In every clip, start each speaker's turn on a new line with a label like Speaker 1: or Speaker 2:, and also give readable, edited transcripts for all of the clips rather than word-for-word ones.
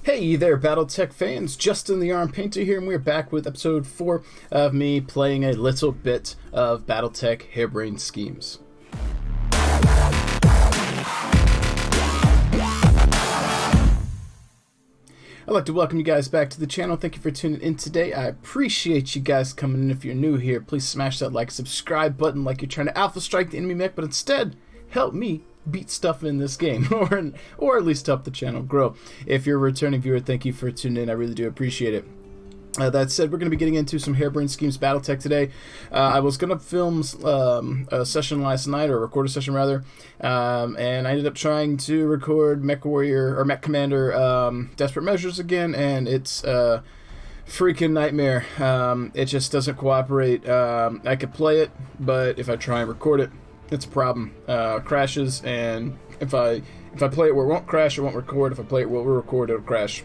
Speaker 1: Hey there, Battletech fans. Justin the Arm Painter here, and we're back with episode 4 of me playing a little bit of Battletech Harebrained Schemes. I'd like to welcome you guys back to the channel. Thank you for tuning in today. I appreciate you guys coming in. If you're new here, please smash that like, subscribe button like you're trying to alpha strike the enemy mech, but instead, help me beat stuff in this game, or at least help the channel grow. If you're a returning viewer, thank you for tuning in. I really do appreciate it. That said, we're going to be getting into some Harebrained Schemes Battletech today. I was going to film a session last night, or record a session rather, and I ended up trying to record Mech Warrior, or Mech Commander Desperate Measures again, and it's a freaking nightmare. It just doesn't cooperate. I could play it, but if I try and record it, it's a problem. Crashes, and if I play it where it won't crash, it won't record. If I play it where it will record, it'll crash.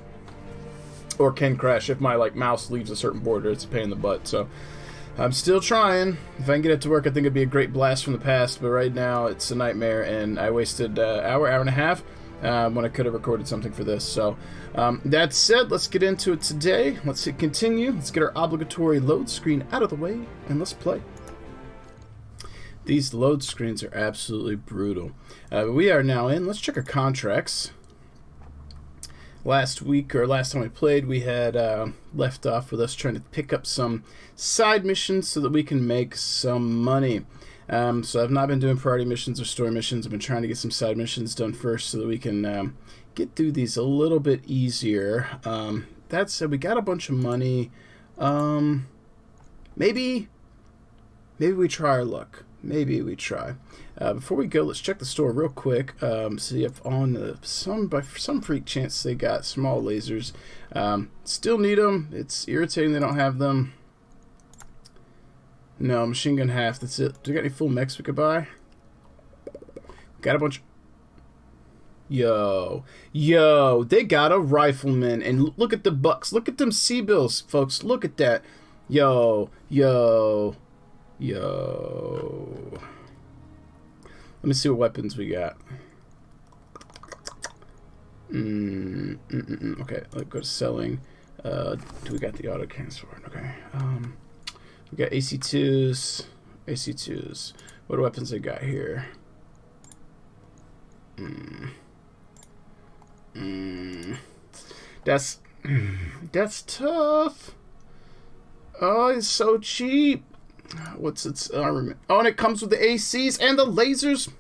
Speaker 1: Or can crash if my mouse leaves a certain border. It's a pain in the butt. So I'm still trying. If I can get it to work, I think it'd be a great blast from the past. But right now, it's a nightmare, and I wasted an hour and a half when I could have recorded something for this. So that said, let's get into it today. Let's hit continue. Let's get our obligatory load screen out of the way, and let's play. These load screens are absolutely brutal. We are now in. Let's check our contracts. Last week, or last time we played, we had left off with us trying to pick up some side missions so that we can make some money. So I've not been doing priority missions or story missions. I've been trying to get some side missions done first so that we can get through these a little bit easier. That said, we got a bunch of money. Maybe we try our luck. Maybe we try. Before we go, let's check the store real quick. See if by some freak chance they got small lasers. Still need them. It's irritating they don't have them. No, machine gun half. That's it. Do we got any full mechs we could buy? Got a bunch. Yo, they got a rifleman, and look at the bucks. Look at them C-bills, folks. Look at that. Yo. Let me see what weapons we got. Okay, let's go to selling. Do we got the auto cannon sword? Okay. We got AC2s. What weapons they got here? That's tough. Oh, it's so cheap. What's its armament? Oh, and it comes with the ACs and the lasers.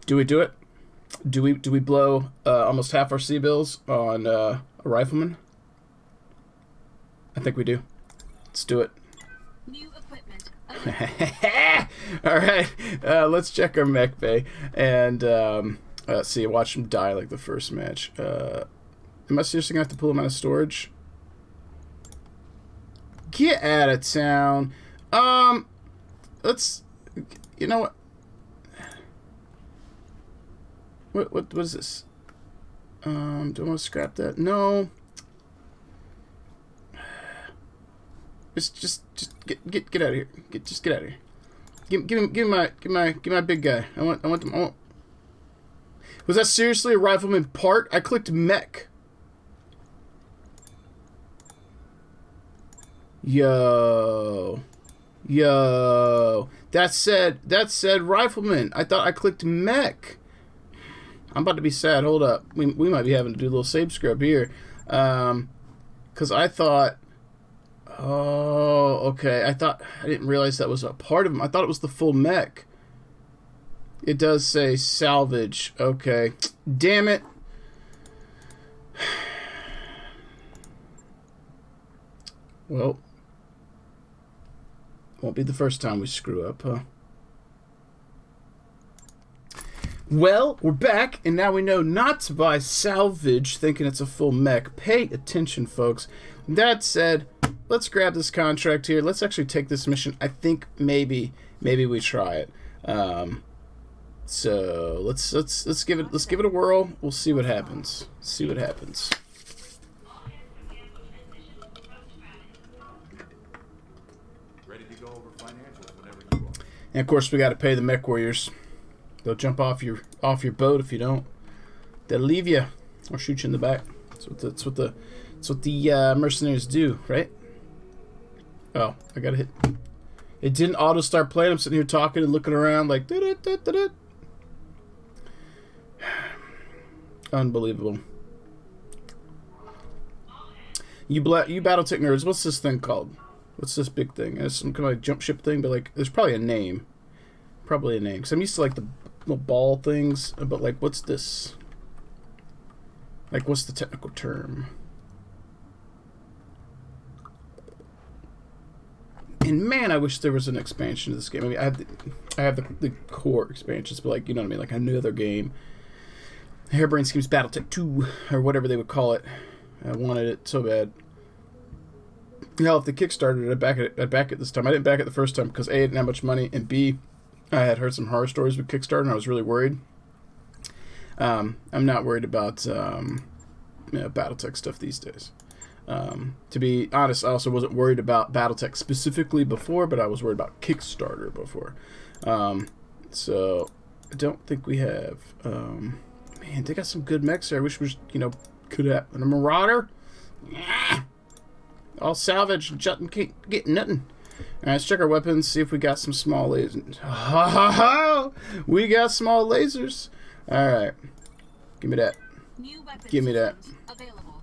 Speaker 1: Do we do it? Do we blow almost half our C-bills on a rifleman? I think we do. Let's do it.
Speaker 2: New equipment.
Speaker 1: All right, let's check our mech bay and see. Watch him die like the first match. Am I seriously gonna have to pull him out of storage? Get out of town. Let's. You know what? What is this? Do I want to scrap that? No. Just get out of here. Just get out of here. Give my big guy. I want them. Was that seriously a rifleman part? I clicked mech. Yo. That said rifleman. I thought I clicked mech. I'm about to be sad. Hold up. We might be having to do a little save scrub here. Because I thought... Oh, okay. I didn't realize that was a part of him. I thought it was the full mech. It does say salvage. Okay. Damn it. Well... Won't be the first time we screw up, huh? Well, we're back, and now we know not to buy salvage thinking it's a full mech. Pay attention, folks. That said, let's grab this contract here. Let's actually take this mission. I think maybe we try it. So let's give it a whirl. We'll see what happens. And of course, we got to pay the mech warriors. They'll jump off your boat if you don't. They'll leave you or shoot you in the back. That's what the mercenaries do, right? Oh, I gotta hit. It didn't auto start playing. I'm sitting here talking and looking around like. Unbelievable. You Battletech nerds, what's this thing called? What's this big thing? It's some kind of like jump ship thing, but like there's probably a name. Probably a name. Because I'm used to like the little ball things, but like what's this? Like what's the technical term? And man, I wish there was an expansion to this game. I mean, I have the core expansions, but like, you know what I mean? Like another game. Harebrained Schemes Battletech 2, or whatever they would call it. I wanted it so bad. Hell, if the Kickstarter, I'd back it this time. I didn't back it the first time because A, I didn't have much money, and B, I had heard some horror stories with Kickstarter, and I was really worried. I'm not worried about Battletech stuff these days. To be honest, I also wasn't worried about Battletech specifically before, but I was worried about Kickstarter before. So I don't think we have. Man, they got some good mechs there. I wish we, could have. And a Marauder, yeah. All salvage, get nothing. All right, let's check our weapons. See if we got some small lasers. We got small lasers. All right, give me that. Give me that.
Speaker 2: Available.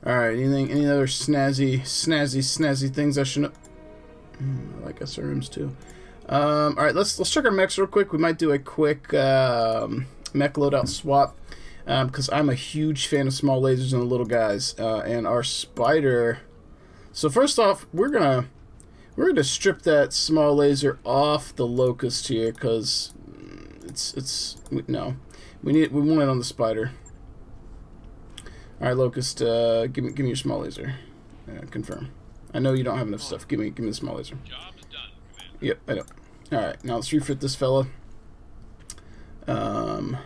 Speaker 1: All right, any other snazzy things I should know? I like SRMs too. All right, let's check our mechs real quick. We might do a quick mech loadout swap because I'm a huge fan of small lasers and the little guys. And our spider. So first off, we're gonna strip that small laser off the locust here because we want it on the spider. All right, locust, give me your small laser. Confirm. I know you don't have enough stuff. Give me the small laser.
Speaker 3: Job is done, Commander.
Speaker 1: Yep, I know. All right, now let's refit this fella. All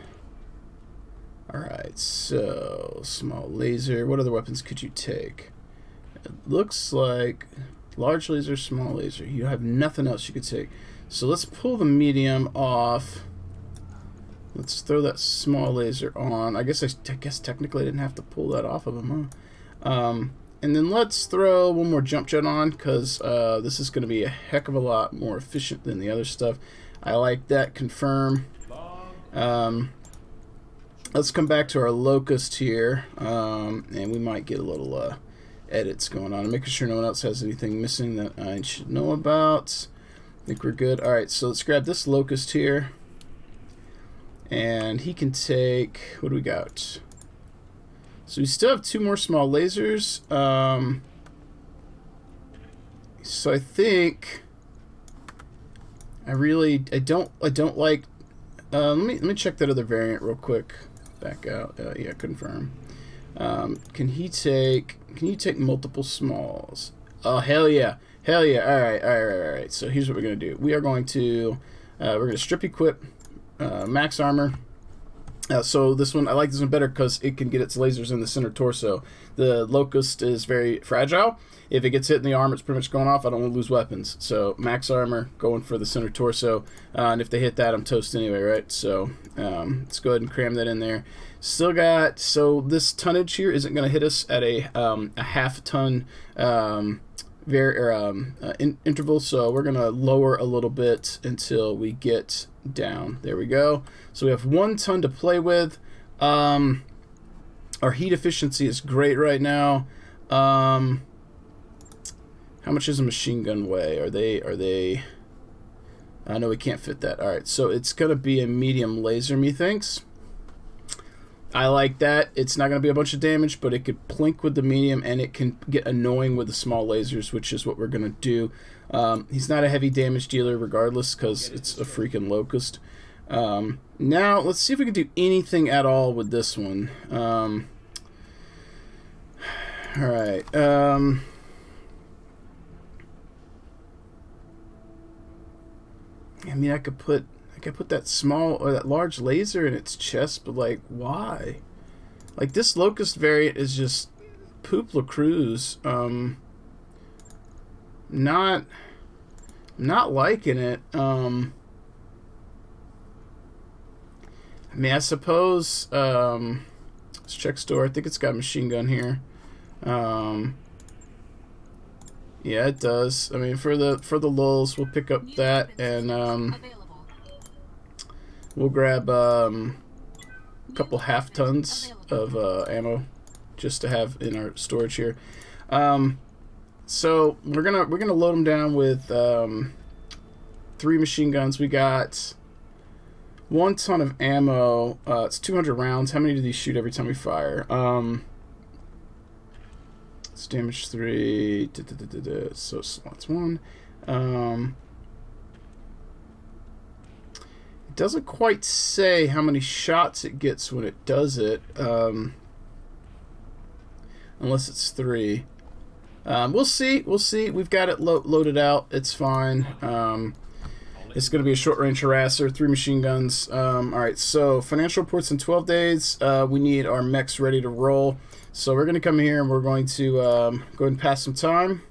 Speaker 1: right, so small laser. What other weapons could you take? It looks like large laser, small laser. You have nothing else you could take. So let's pull the medium off. Let's throw that small laser on. I guess technically I didn't have to pull that off of him, huh? And then let's throw one more jump jet on because this is going to be a heck of a lot more efficient than the other stuff. I like that. Confirm. Let's come back to our locust here, and we might get a little edits going on. I'm making sure no one else has anything missing that I should know about. I think we're good. All right, so let's grab this locust here, and he can take. What do we got? So we still have 2 more small lasers. So I think I don't like. Let me check that other variant real quick. Back out. Yeah, confirm. Can you take multiple smalls? Oh, hell yeah. Hell yeah. All right. So here's what we're going to do. We are going to strip equip max armor. So this one, I like this one better because it can get its lasers in the center torso. The locust is very fragile. If it gets hit in the arm, it's pretty much going off. I don't want to lose weapons. So max armor, going for the center torso. And if they hit that, I'm toast anyway, right? So let's go ahead and cram that in there. Still got, so this tonnage here isn't going to hit us at a half ton interval. So we're going to lower a little bit until we get down. There we go. So we have 1 ton to play with. Our heat efficiency is great right now. How much does a machine gun weigh? Are they? I know we can't fit that. All right, so it's gonna be a medium laser, methinks. I like that. It's not gonna be a bunch of damage, but it could plink with the medium, and it can get annoying with the small lasers, which is what we're gonna do. He's not a heavy damage dealer, regardless, because it's a freaking locust. Now let's see if we can do anything at all with this one. All right. I mean, I could put that small or that large laser in its chest, but like, why? Like, this locust variant is just poop la cruz. Not liking it. How I mean, I suppose, let's check store. I think it's got a machine gun here. Yeah, it does. I mean, for the lulz, we'll pick up that, and we'll grab a couple half tons of ammo just to have in our storage here. So we're gonna load them down with 3 machine guns. We got 1 ton of ammo. It's 200 rounds. How many do these shoot every time we fire? It's damage 3. So slots 1. It doesn't quite say how many shots it gets when it does it, unless it's 3. We'll see. We've got it loaded out. It's fine. It's going to be a short-range harasser, 3 machine guns. Alright, so financial reports in 12 days. We need our mechs ready to roll. So we're going to come here and we're going to go ahead and pass some time.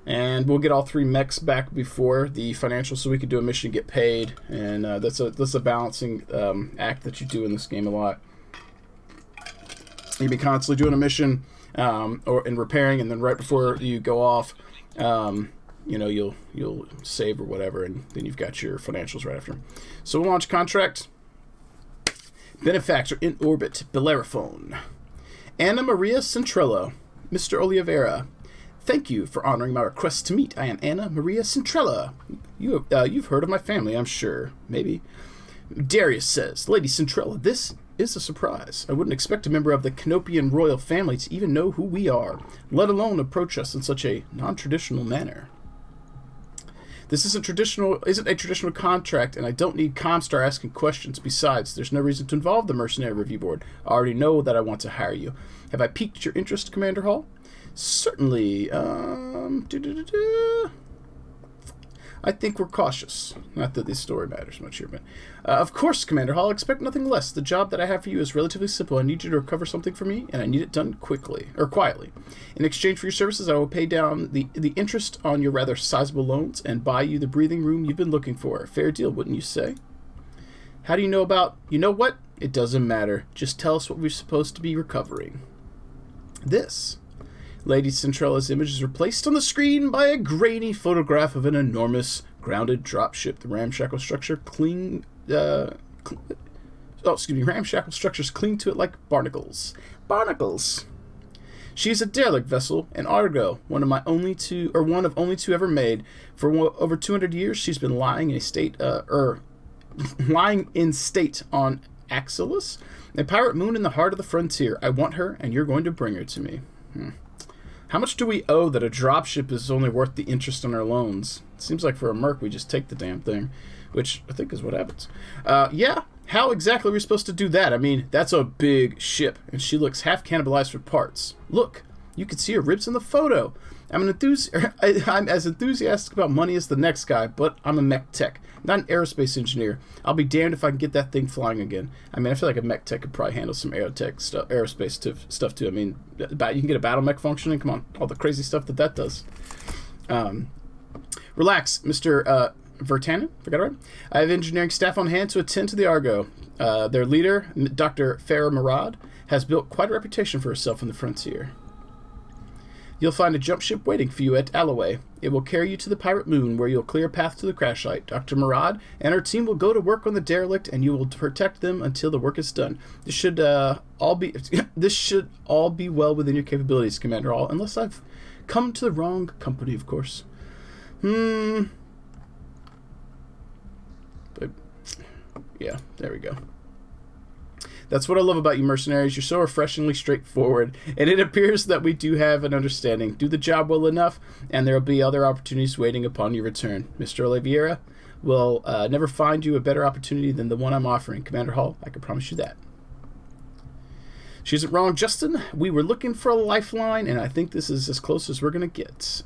Speaker 1: And we'll get all 3 mechs back before the financial so we can do a mission and get paid. And that's a balancing act that you do in this game a lot. You'll be constantly doing a mission or in repairing, and then right before you go off, you know, you'll save or whatever, and then you've got your financials right after. So we'll launch contract. Benefactor in orbit, Bellerophone. Anna Maria Centrello. Mr. Oliveira, thank you for honoring my request to meet. I am Anna Maria Centrella. You've heard of my family, I'm sure. Maybe. Darius says, Lady Centrella, this is a surprise. I wouldn't expect a member of the Canopian royal family to even know who we are, let alone approach us in such a non-traditional manner. This isn't a traditional contract, and I don't need Comstar asking questions. Besides, there's no reason to involve the Mercenary Review Board. I already know that I want to hire you. Have I piqued your interest, Commander Hall? Certainly. I think we're cautious. Not that this story matters much here, but... of course, Commander Hall, expect nothing less. The job that I have for you is relatively simple. I need you to recover something for me, and I need it done quickly, or quietly. In exchange for your services, I will pay down the interest on your rather sizable loans and buy you the breathing room you've been looking for. Fair deal, wouldn't you say? How do you know about... You know what? It doesn't matter. Just tell us what we're supposed to be recovering. This... Lady Centrella's image is replaced on the screen by a grainy photograph of an enormous grounded dropship. The ramshackle structure ramshackle structures cling to it like barnacles. Barnacles. She is a derelict vessel, an Argo, one of only two ever made. For over 200 years, she's been lying in state on Axilus, a pirate moon in the heart of the frontier. I want her, and you're going to bring her to me. How much do we owe that a dropship is only worth the interest on our loans? It seems like for a Merc, we just take the damn thing, which I think is what happens. Yeah, how exactly are we supposed to do that? I mean, that's a big ship, and she looks half cannibalized for parts. Look, you can see her ribs in the photo. I'm as enthusiastic about money as the next guy, but I'm a mech tech, not an aerospace engineer. I'll be damned if I can get that thing flying again. I mean, I feel like a mech tech could probably handle some aerospace stuff too. I mean, you can get a battle mech functioning. Come on, all the crazy stuff that does. Relax, Mr. Vertanen. Forgot it right? I have engineering staff on hand to attend to the Argo. Their leader, Dr. Farah Murad, has built quite a reputation for herself in the frontier. You'll find a jump ship waiting for you at Alloway. It will carry you to the pirate moon, where you'll clear a path to the crash site. Dr. Murad and her team will go to work on the derelict, and you will protect them until the work is done. This should all be well within your capabilities, Commander Hall, unless I've come to the wrong company, of course. But yeah, there we go. That's what I love about you mercenaries. You're so refreshingly straightforward, and it appears that we do have an understanding. Do the job well enough, and there will be other opportunities waiting upon your return. Mr. Oliveira will never find you a better opportunity than the one I'm offering. Commander Hall, I can promise you that. She isn't wrong, Justin. We were looking for a lifeline, and I think this is as close as we're going to get.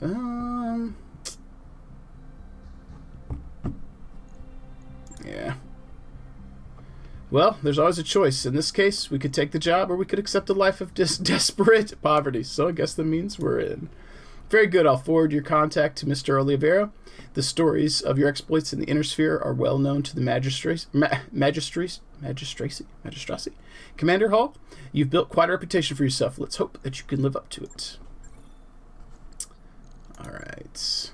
Speaker 1: Yeah. Well, there's always a choice. In this case, we could take the job, or we could accept a life of desperate poverty. So I guess that means we're in. Very good. I'll forward your contact to Mr. Oliveira. The stories of your exploits in the Inner Sphere are well known to the magistracy. Commander Hall, you've built quite a reputation for yourself. Let's hope that you can live up to it. Alright.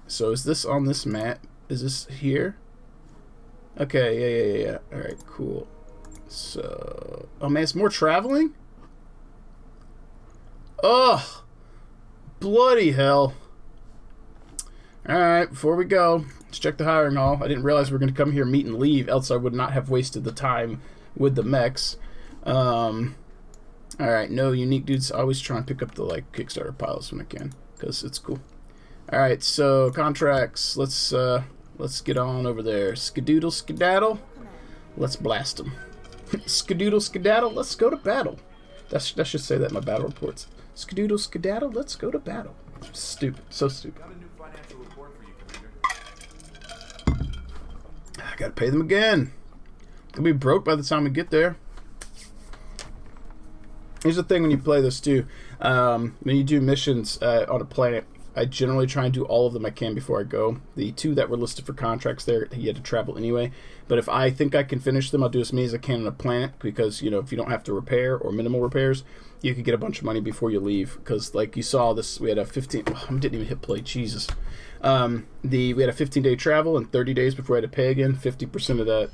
Speaker 1: So is this on this map? Is this here? Okay, yeah. Alright, cool. So... Oh man, it's more traveling? Ugh! Bloody hell. Alright, before we go, let's check the hiring hall. I didn't realize we were going to come here, meet, and leave, else I would not have wasted the time with the mechs. Alright, no, unique dudes. Always try and pick up the, like, Kickstarter piles when I can, because it's cool. Alright, so, contracts. Let's get on over there. Skadoodle, skedaddle. Let's blast them. Skadoodle, skedaddle. Let's go to battle. That should say that in my battle reports. Skadoodle, skedaddle. Let's go to battle. Stupid. So stupid.
Speaker 3: Got a new financial report for you, Commander.
Speaker 1: I gotta pay them again. They'll be broke by the time we get there. Here's the thing when you play this too. When you do missions on a planet, I generally try and do all of them I can before I go. The 2 that were listed for contracts there, you had to travel anyway. But if I think I can finish them, I'll do as many as I can on a planet. Because, you know, if you don't have to repair or minimal repairs, you could get a bunch of money before you leave. Because, like you saw, this we had a 15... Oh, I didn't even hit play, Jesus. We had a 15-day travel and 30 days before I had to pay again. 50% of that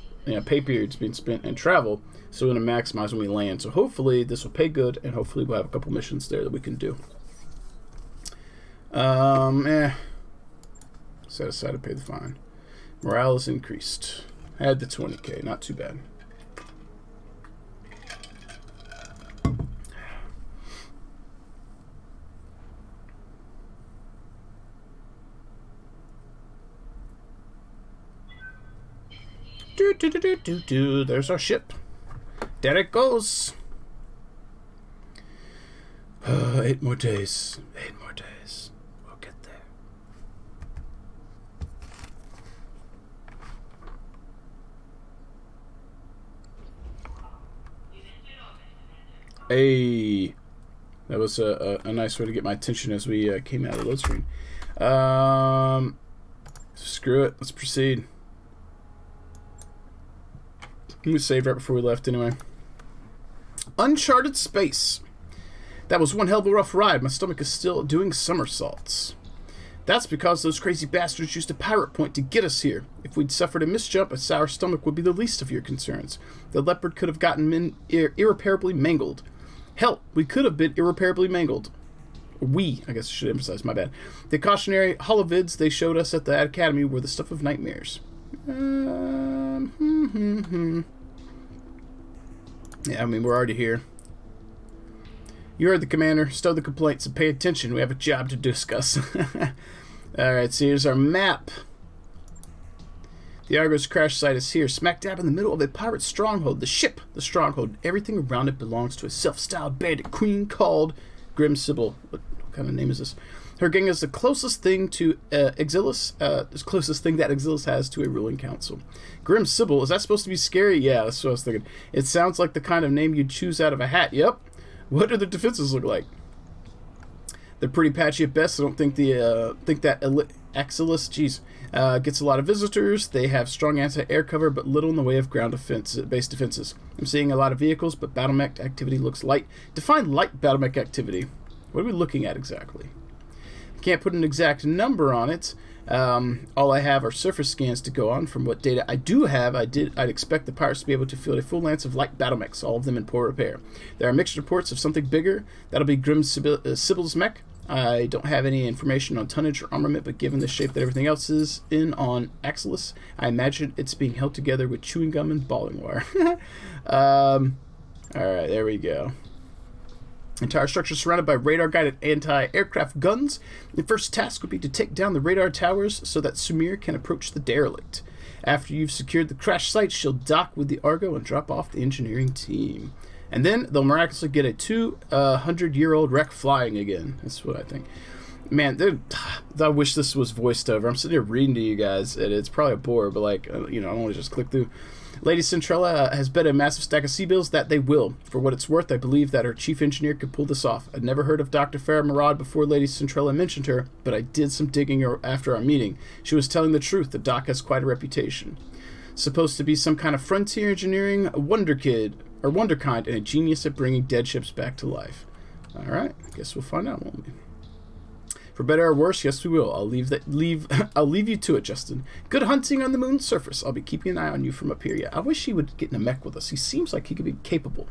Speaker 1: pay period's being spent in travel. So we're going to maximize when we land. So hopefully this will pay good, and hopefully we'll have a couple missions there that we can do. Set aside to pay the fine. Morale is increased. Add the 20k, not too bad. There's our ship. There it goes. 8 more days. 8 more days. We'll get there. Hey, that was a nice way to get my attention as we came out of the load screen. Screw it. Let's proceed. We saved right before we left anyway. Uncharted space. That was one hell of a rough ride. My stomach is still doing somersaults. That's because those crazy bastards used a pirate point to get us here. If we'd suffered a misjump, a sour stomach would be the least of your concerns. The leopard could have gotten irreparably mangled. Hell, we could have been irreparably mangled. We, I guess I should emphasize, my bad. The cautionary holovids they showed us at the academy were the stuff of nightmares. Yeah, I mean, we're already here. You heard the commander. Stow the complaints and pay attention. We have a job to discuss. Alright, so here's our map. The Argo's crash site is here, smack dab in the middle of a pirate stronghold. The ship, the stronghold, everything around it belongs to a self-styled bandit queen called Grim Sybil. What kind of name is this? Her gang is the closest thing to Exilus, the closest thing that Exilus has to a ruling council. Grim Sybil, is that supposed to be scary? Yeah, that's what I was thinking. It sounds like the kind of name you'd choose out of a hat. Yep. What do the defenses look like? They're pretty patchy at best. I don't think that Exilus, gets a lot of visitors. They have strong anti-air cover, but little in the way of ground-based defenses. I'm seeing a lot of vehicles, but battle mech activity looks light. Define light battle mech activity. What are we looking at exactly? Can't put an exact number on it. All I have are surface scans to go on. From what data I do have, I'd expect the pirates to be able to field a full lance of light battle mechs, all of them in poor repair. There are mixed reports of something bigger. That'll be Grim Sybil's mech. I don't have any information on tonnage or armament, but given the shape that everything else is in on Axilus, I imagine it's being held together with chewing gum and balling wire. Alright, there we go. Entire structure surrounded by radar-guided anti-aircraft guns. The first task would be to take down the radar towers so that Sumir can approach the derelict. After you've secured the crash site, she'll dock with the Argo and drop off the engineering team. And then they'll miraculously get a 200-year-old wreck flying again. That's what I think. Man, I wish this was voiced over. I'm sitting here reading to you guys, and it's probably a bore, but like, I don't want to just click through. Lady Centrella has bet a massive stack of C-bills that they will. For what it's worth, I believe that her chief engineer could pull this off. I'd never heard of Dr. Farah Murad before Lady Centrella mentioned her, but I did some digging after our meeting. She was telling the truth. The doc has quite a reputation. Supposed to be some kind of frontier engineering wonder kid, or wonderkind, and a genius at bringing dead ships back to life. Alright, I guess we'll find out, won't we? For better or worse, yes we will. I'll leave you to it, Justin. Good hunting on the moon's surface. I'll be keeping an eye on you from up here. Yeah, I wish he would get in a mech with us. He seems like he could be capable.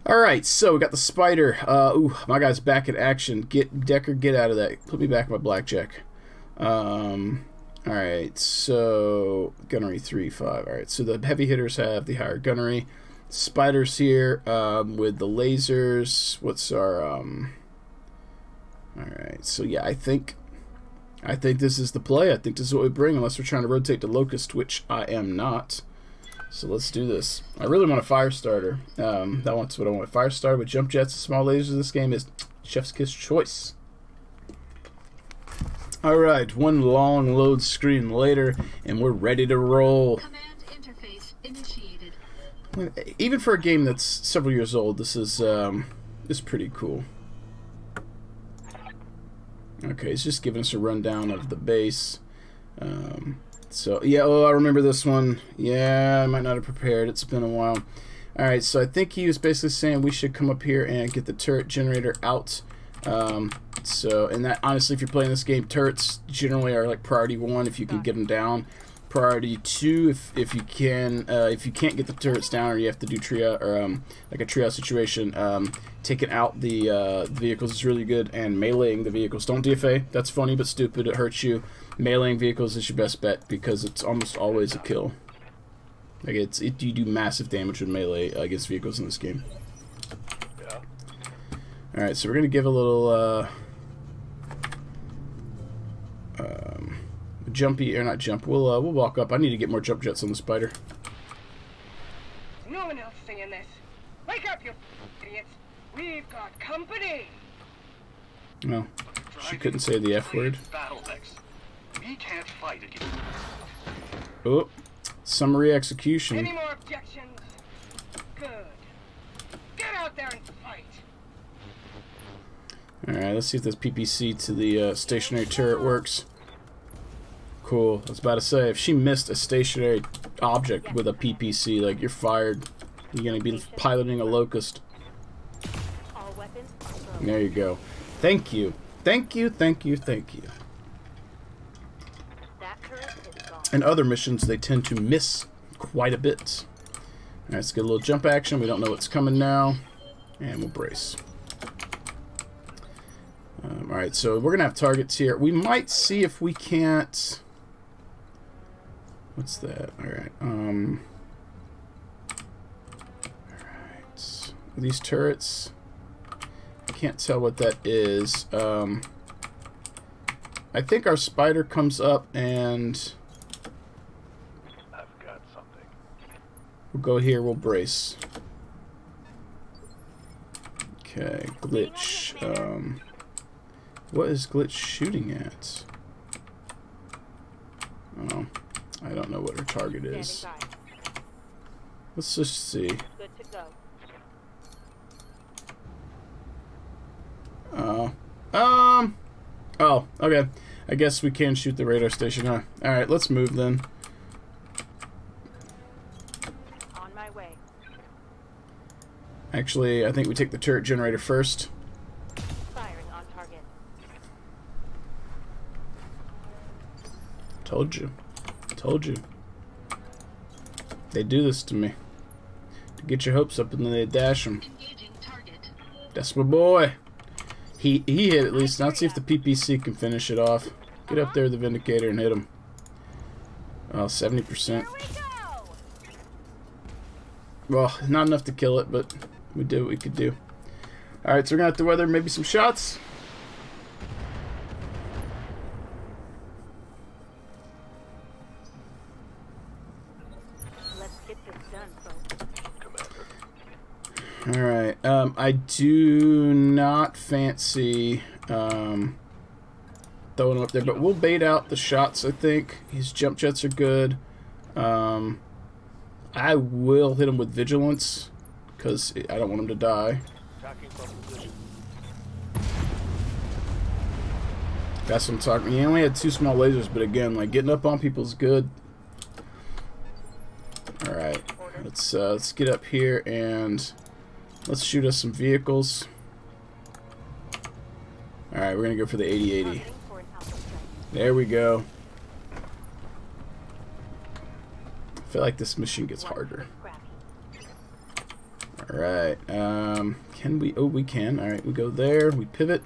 Speaker 1: Alright, so we got the spider. Ooh, my guy's back in action. Decker, get out of that. Put me back in my blackjack. Alright, so gunnery 3-5. Alright, so the heavy hitters have the higher gunnery. Spiders here with the lasers. What's our Alright, so yeah, I think this is the play. I think this is what we bring, unless we're trying to rotate to Locust, which I am not. So let's do this. I really want a fire starter. That's what I want. Fire starter with jump jets and small lasers. This game is chef's kiss choice. Alright, one long load screen later, and we're ready to roll.
Speaker 2: Command interface initiated.
Speaker 1: Even for a game that's several years old, this is pretty cool. Okay, it's just giving us a rundown of the base. So, yeah, I remember this one. Yeah, I might not have prepared. It's been a while. Alright, so I think he was basically saying we should come up here and get the turret generator out. And that, honestly, if you're playing this game, turrets generally are like priority 1 if you can get them down. Priority 2 if you can't get the turrets down, or you have to do triage, or like a triage situation. Taking out the vehicles is really good, and meleeing the vehicles. Don't DFA. That's funny but stupid. It hurts you. Meleeing vehicles is your best bet because it's almost always a kill. Like you do massive damage with melee against vehicles in this game.
Speaker 3: Yeah.
Speaker 1: All right, so we're gonna give a little jumpy, or not jump. We'll walk up. I need to get more jump jets on the spider.
Speaker 4: No one else singing this. Wake up, you idiots. We've got company.
Speaker 1: No, she couldn't say the F word.
Speaker 3: Battletech. We can't fight again.
Speaker 1: Oh, summary execution.
Speaker 4: Any more objections? Good. Get out there and fight.
Speaker 1: All right, let's see if this PPC to the stationary turret works. Cool. I was about to say, if she missed a stationary object with a PPC, like, you're fired. You're gonna be piloting a Locust. There you go. Thank you. Thank you, thank you, thank you. In other missions, they tend to miss quite a bit. Alright, let's get a little jump action. We don't know what's coming now. And we'll brace. Alright, so we're going to have targets here. We might see if we can't... What's that? Alright, Alright. These turrets... I can't tell what that is. I think our spider comes up and...
Speaker 3: I've got something.
Speaker 1: We'll go here, we'll brace. Okay, glitch. What is glitch shooting at? Oh, I don't know what her target is. Let's just see. Oh, okay. I guess we can shoot the radar station, huh? Alright, let's move then.
Speaker 5: On my way.
Speaker 1: Actually, I think we take the turret generator first.
Speaker 5: Firing on target.
Speaker 1: Told you. Told you. They do this to me. To get your hopes up and then they dash them.
Speaker 2: Engaging target.
Speaker 1: That's my boy. He hit at least. Now let's see if the PPC can finish it off. Get up there, the Vindicator, and hit him. Oh, 70%. Well, not enough to kill it, but we did what we could do. Alright, so we're going to have to weather maybe some shots.
Speaker 5: Let's get this done, folks.
Speaker 3: Commander.
Speaker 1: Alright, I do not fancy throwing him up there, but we'll bait out the shots, I think. His jump jets are good. I will hit him with vigilance because I don't want him to die.
Speaker 3: Attacking from position.
Speaker 1: That's what I'm talking. He only had 2 small lasers, but again, like getting up on people is good. All right, let's get up here and let's shoot us some vehicles. All right, we're gonna go for the 80-80.
Speaker 5: Targeting for an alpha strike.
Speaker 1: There we go. I feel like this mission gets harder.
Speaker 5: Scrappy.
Speaker 1: All right. Can we? Oh, we can. All right, we go there. We pivot.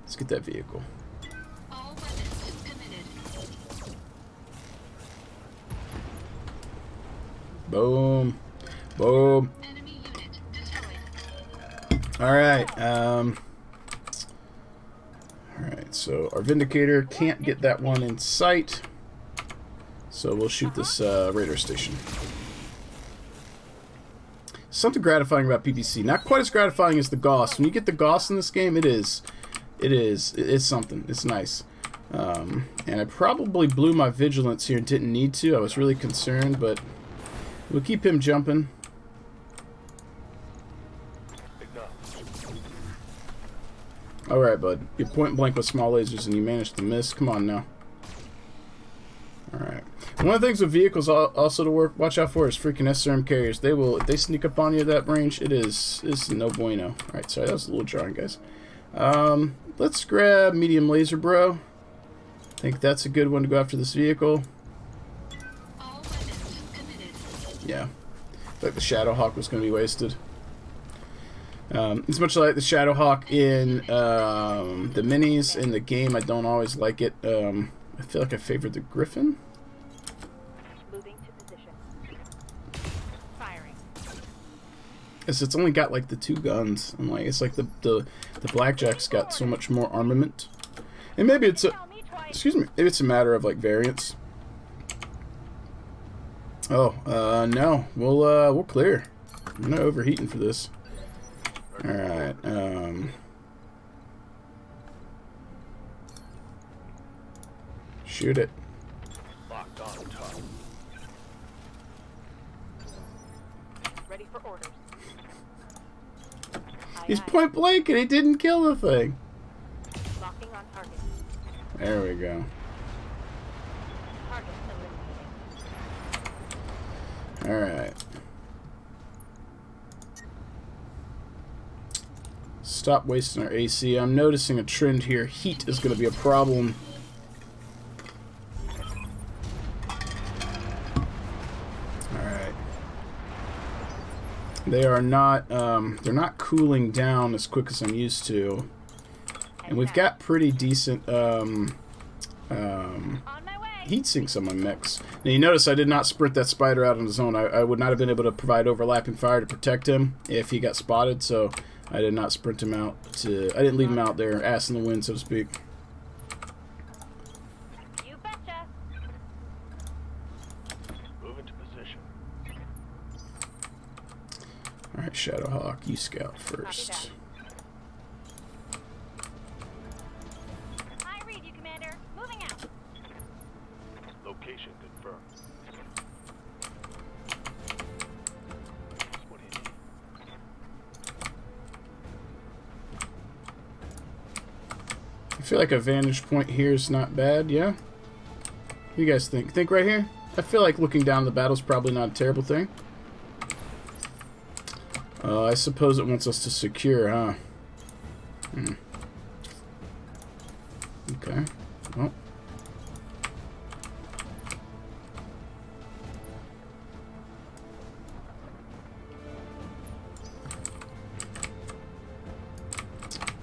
Speaker 1: Let's get that vehicle.
Speaker 2: All weapons committed.
Speaker 1: Boom. Boom.
Speaker 2: Enemy unit destroyed.
Speaker 1: All right. All right. So our Vindicator can't get that one in sight. So we'll shoot this radar station. Something gratifying about PPC. Not quite as gratifying as the Gauss. When you get the Gauss in this game, it's something. It's nice. And I probably blew my vigilance here and didn't need to. I was really concerned, but we'll keep him jumping. Alright, bud. You're point blank with small lasers and you managed to miss. Come on now. Alright. One of the things with vehicles also to watch out for is freaking SRM carriers. If they sneak up on you at that range, it's no bueno. Alright, sorry, that was a little jarring, guys. Let's grab medium laser, bro. I think that's a good one to go after this vehicle.
Speaker 2: All weapons committed.
Speaker 1: Yeah. I feel like the Shadowhawk was going to be wasted. It's much like the Shadowhawk in the minis in the game. I don't always like it. I feel like I favored the Griffin.
Speaker 5: Moving to position. Firing.
Speaker 1: Because it's only got like the 2 guns. And like it's like the Blackjack's got so much more armament. And maybe it's maybe it's a matter of like variance. Oh, no. We'll clear. I'm not overheating for this. Alright, shoot it.
Speaker 3: Locked on top.
Speaker 5: Ready for orders.
Speaker 1: He's
Speaker 5: Aye, aye.
Speaker 1: point blank and he didn't kill the thing.
Speaker 5: Locking on target.
Speaker 1: There we go.
Speaker 5: Target eliminated.
Speaker 1: Alright. Stop wasting our AC. I'm noticing a trend here. Heat is going to be a problem. Alright. They are not, they're not cooling down as quick as I'm used to. And we've got pretty decent,
Speaker 5: On my way.
Speaker 1: heat sinks on my mechs. Now you notice I did not sprint that spider out on his own. I would not have been able to provide overlapping fire to protect him if he got spotted, so I did not sprint him out to... I didn't leave him out there, ass in the wind, so to speak.
Speaker 5: You betcha.
Speaker 3: Move into position.
Speaker 1: Alright, Shadowhawk, you scout first.
Speaker 5: I read you, Commander. Moving out.
Speaker 3: Location confirmed. What do you need?
Speaker 1: I feel like a vantage point here is not bad, yeah? What do you guys think? Think right here? I feel like looking down the battle is probably not a terrible thing. I suppose it wants us to secure, huh? Okay. Well.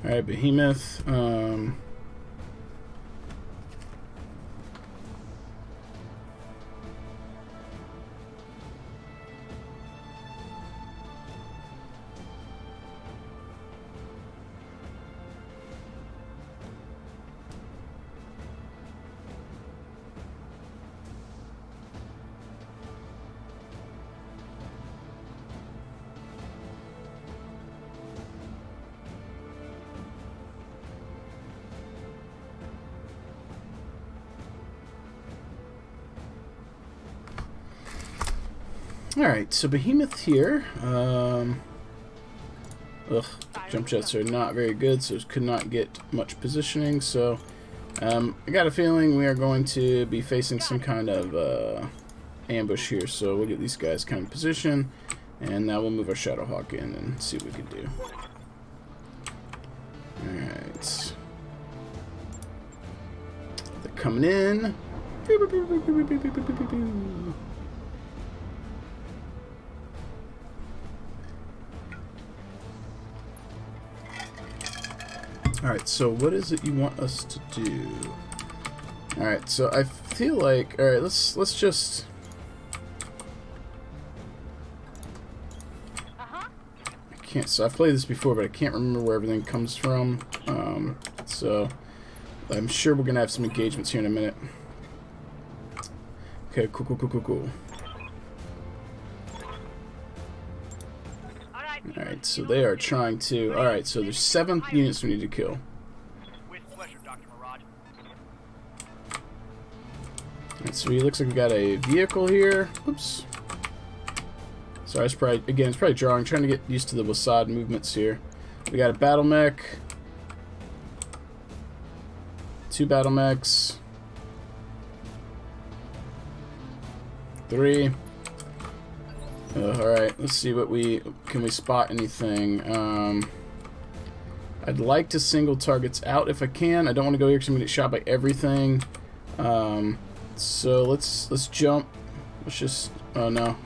Speaker 1: Alright, Behemoth. Alright, so Behemoth here. Jump jets are not very good, so could not get much positioning. So I got a feeling we are going to be facing some kind of ambush here. So we'll get these guys kind of position, and now we'll move our Shadowhawk in and see what we can do. Alright. They're coming in. Alright, so what is it you want us to do? Alright, so I feel like... Alright, let's just... I can't... So I've played this before, but I can't remember where everything comes from. So I'm sure we're going to have some engagements here in a minute. Okay, cool. Alright, so they are trying to... Alright, so there's 7 units we need to kill.
Speaker 6: With pleasure, Dr. Murad.
Speaker 1: Alright, so it looks like we got a vehicle here. Oops. Sorry, it's probably... Again, it's probably drawing. Trying to get used to the Wasad movements here. We got a battle mech. 2 battle mechs. 3. Alright, let's see what we... Can we spot anything? I'd like to single targets out if I can. I don't want to go here because I'm going to get shot by everything. So let's jump. Let's just... Oh, no.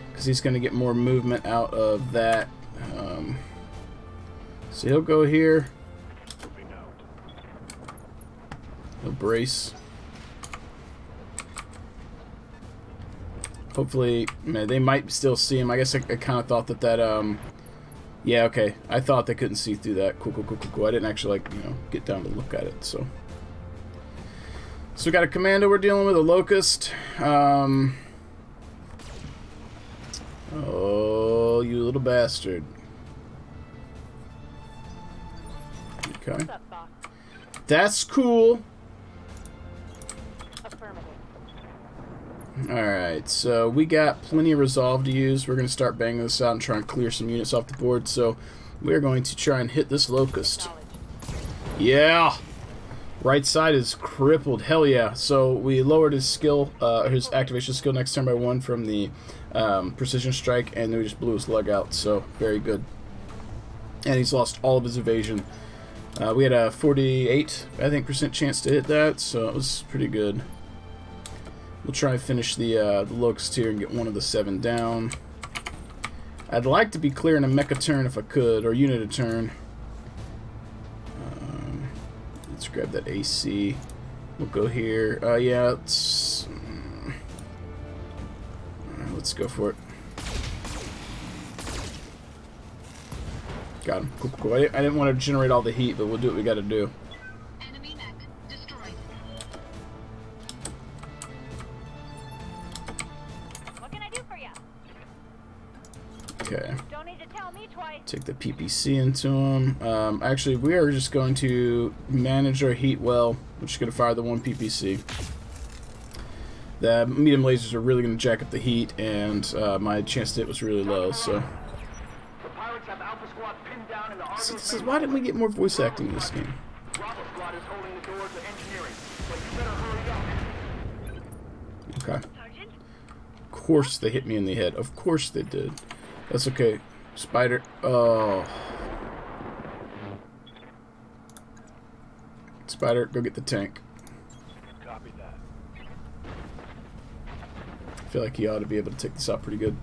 Speaker 1: Because he's going to get more movement out of that. So he'll go here. He'll brace. Hopefully, man, they might still see him. I guess I kind of thought that yeah, okay. I thought they couldn't see through that. Cool. I didn't actually, like, get down to look at it, so. So we got a commando we're dealing with, a locust. Oh, you little bastard. Okay.
Speaker 5: What's up, boss?
Speaker 1: That's cool.
Speaker 5: Affirmative.
Speaker 1: Alright, so we got plenty of resolve to use. We're going to start banging this out and try and clear some units off the board. So we're going to try and hit this locust. Yeah! Right side is crippled. Hell yeah. So we lowered his skill, his activation skill next turn by 1 from the precision strike, and then we just blew his leg out. So very good. And he's lost all of his evasion. We had a 48, I think, % chance to hit that, so it was pretty good. We'll try and finish the locust here and get one of the 7 down. I'd like to be clearing a mecha turn if I could, or unit a turn. Let's grab that AC. We'll go here. Yeah, let's go for it. Got him. Cool. I didn't want to generate all the heat, but we'll do what we got to do.
Speaker 2: Enemy mech destroyed.
Speaker 5: What can I do for you?
Speaker 1: Okay.
Speaker 5: Don't need to tell me twice.
Speaker 1: Take the PPC into him. Actually, we are just going to manage our heat well. We're just going to fire the 1 PPC. The medium lasers are really going to jack up the heat, and my chance to hit was really low, so...
Speaker 6: The pirates have Alpha Squad pinned down in the Argo
Speaker 1: This is why didn't we get more voice acting in this game?
Speaker 6: Bravo Squad is holding the door to engineering, but you better hurry up.
Speaker 1: Okay.
Speaker 5: Sergeant?
Speaker 1: Of course they hit me in the head. Of course they did. That's okay. Spider. Oh. Spider, go get the tank.
Speaker 3: Copy that.
Speaker 1: I feel like he ought to be able to take this out pretty good.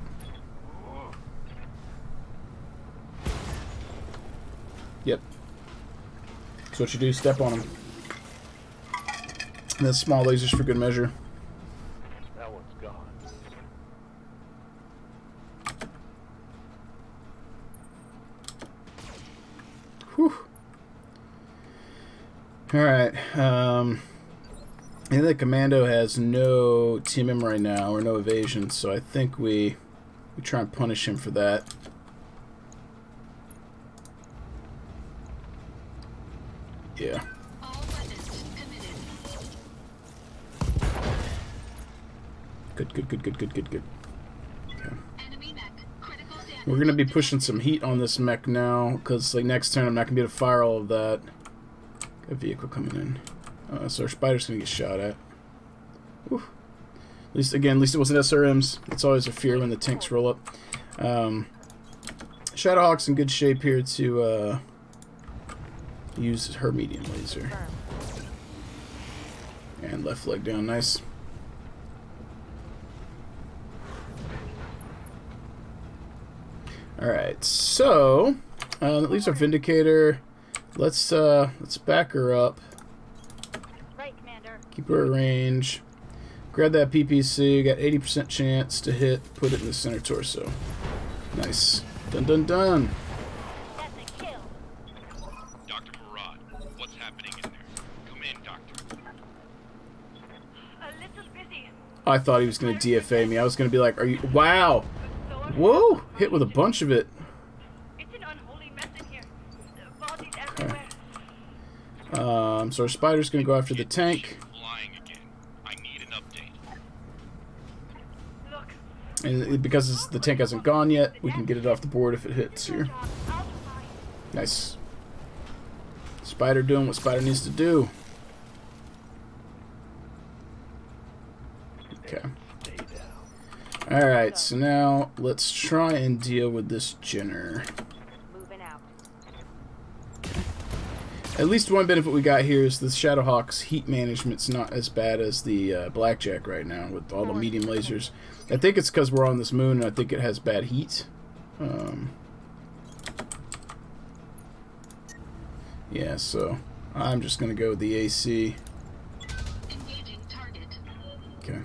Speaker 1: Yep. That's what you do. Step on him. And then small lasers for good measure.
Speaker 3: That one's gone.
Speaker 1: Whew. Alright. I think the commando has no TMM right now, or no evasion, so I think we try and punish him for that. Yeah.
Speaker 2: All weapons committed.
Speaker 1: Good. Okay. We're gonna be pushing some heat on this mech now, because like next turn I'm not gonna be able to fire all of that. Got a vehicle coming in, so our spider's gonna get shot at. Whew. At least it wasn't SRMs. It's always a fear when the tanks roll up. Shadowhawk's in good shape here to use her medium laser. And left leg down, nice. Alright, so that leaves our Vindicator. Let's back her up.
Speaker 5: Right, Commander.
Speaker 1: Keep her at range. Grab that PPC, got 80% chance to hit, put it in the center torso. Nice. Dun dun dun.
Speaker 5: That's a kill.
Speaker 7: Dr. Farad, what's happening in there? Come in, Doctor.
Speaker 5: A little busy.
Speaker 1: I thought he was going to DFA me. I was going to be like, are you... Wow! Whoa! Hit with a bunch of it.
Speaker 5: It's an unholy mess in here. Bodies everywhere.
Speaker 1: So our spider's going to go after the tank.
Speaker 7: Flying again. I need an update.
Speaker 5: Look.
Speaker 1: And because the tank hasn't gone yet, we can get it off the board if it hits here.
Speaker 5: I'll try.
Speaker 1: Nice. Spider doing what Spider needs to do. Okay. Alright, so now let's try and deal with this Jenner.
Speaker 5: Moving out.
Speaker 1: At least one benefit we got here is the Shadowhawk's heat management's not as bad as the Blackjack right now with all the medium lasers. I think it's because we're on this moon and I think it has bad heat. Yeah, so I'm just going to go with the AC.
Speaker 2: Engaging target.
Speaker 1: Okay.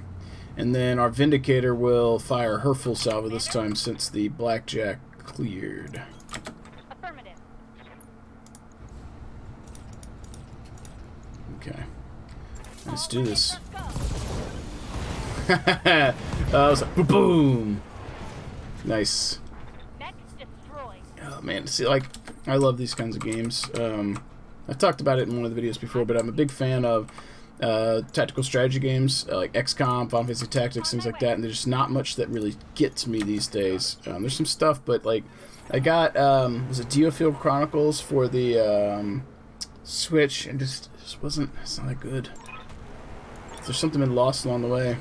Speaker 1: And then our Vindicator will fire her full salvo this time since the Blackjack cleared.
Speaker 5: Affirmative.
Speaker 1: Okay. Let's do this.
Speaker 5: Let's go.
Speaker 1: I was like, boom! Nice.
Speaker 5: Mech destroyed.
Speaker 1: Oh man, see, like, I love these kinds of games. I've talked about it in one of the videos before, but I'm a big fan of tactical strategy games like XCOM, Final Fantasy Tactics, things like that, and there's just not much that really gets me these days. There's some stuff, but like, I got, was it Diofield Chronicles for the Switch, and just wasn't, it's not that good. There's something been lost along the way.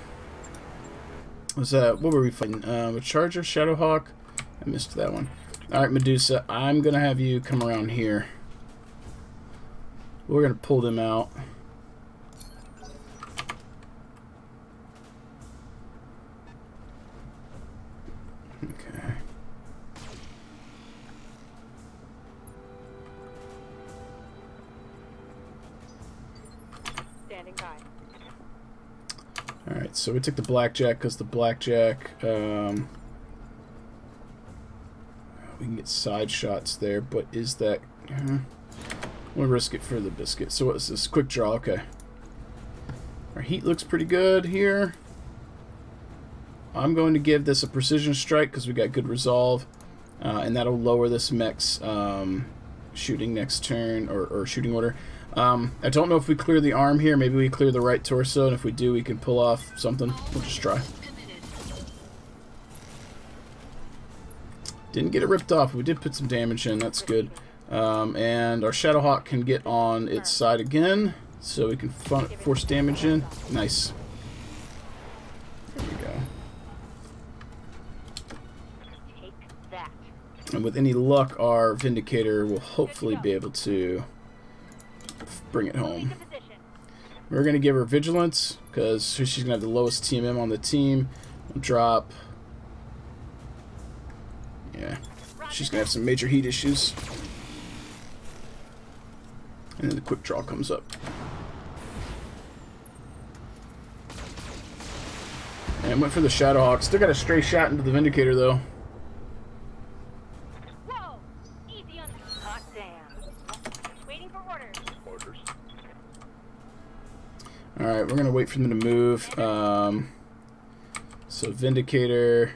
Speaker 1: Was what were we fighting? A Charger, Shadowhawk? I missed that one. Alright, Medusa, I'm gonna have you come around here. We're gonna pull them out. Okay.
Speaker 5: Standing by.
Speaker 1: Alright, so we took the Blackjack because the Blackjack, we can get side shots there, but is that... we'll risk it for the biscuit. So what is this? Quick draw, okay. Our heat looks pretty good here. I'm going to give this a precision strike because we got good resolve, and that'll lower this mech's shooting next turn, or shooting order. I don't know if we clear the arm here. Maybe we clear the right torso, and if we do, we can pull off something. We'll just try. Didn't get it ripped off. We did put some damage in. That's good. And our Shadowhawk can get on its side again, so we can force damage in. Nice. There we go.
Speaker 5: Take that.
Speaker 1: And with any luck, our Vindicator will hopefully be able to bring it home.
Speaker 5: Take a position.
Speaker 1: We're going to give her Vigilance, because she's going to have the lowest TMM on the team. We'll drop... Yeah. She's going to have some major heat issues. And then the quick draw comes up. And went for the Shadowhawk. Still got a stray shot into the Vindicator, though.
Speaker 5: Whoa! Easy on hot damn. Waiting for orders.
Speaker 3: Orders.
Speaker 1: Alright, we're going to wait for them to move. So Vindicator...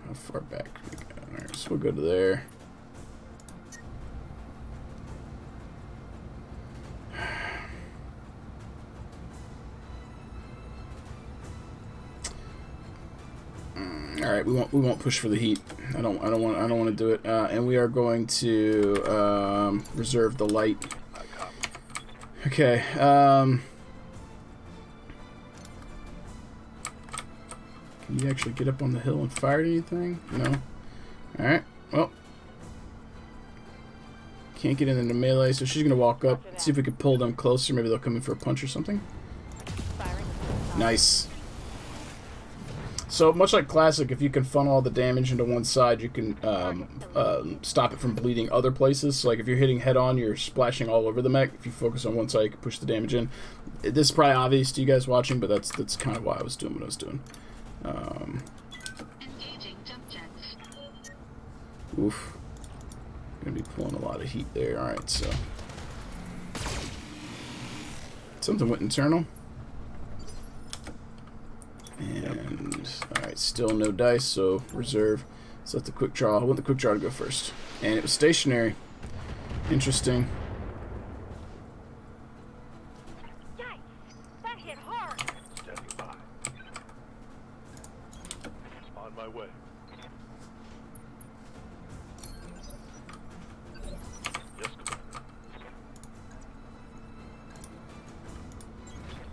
Speaker 1: How far back can we go? Alright, so we'll go to there. All right, we won't push for the heat. I don't want to do it. And we are going to reserve the light. Okay. Can you actually get up on the hill and fire at anything? No. All right. Well, can't get into melee, so she's gonna walk up. See if we can pull them closer. Maybe they'll come in for a punch or something. Nice. So much like Classic, if you can funnel all the damage into one side, you can stop it from bleeding other places. So like if you're hitting head on, you're splashing all over the mech. If you focus on one side, you can push the damage in. This is probably obvious to you guys watching, but that's kind of why I was doing what I was doing.
Speaker 2: Engaging jump jets.
Speaker 1: Oof. Gonna be pulling a lot of heat there. Alright, so. Something went internal. And, alright, still no dice, so reserve. Let's let the quick draw. I want the quick draw to go first. And it was stationary. Interesting.
Speaker 5: Yikes! That hit hard.
Speaker 3: Standing by. On my way. Yes, Commander.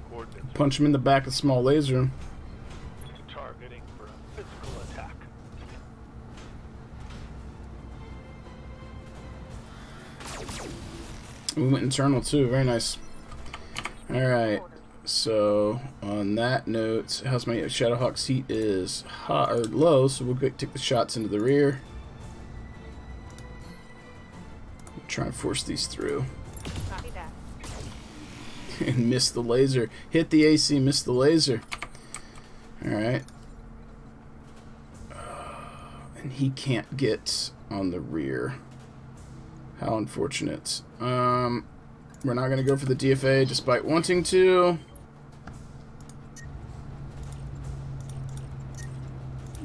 Speaker 3: Coordinates.
Speaker 1: Punch him in the back with small laser.
Speaker 3: Targeting for a physical attack.
Speaker 1: We went internal too. Very nice. Alright. So, on that note, how's my Shadowhawk's heat is high or low, so we'll take the shots into the rear. Try and force these through.
Speaker 5: Copy that.
Speaker 1: And miss the laser. Hit the AC, miss the laser. Alright. And he can't get on the rear. How unfortunate. We're not going to go for the DFA despite wanting to.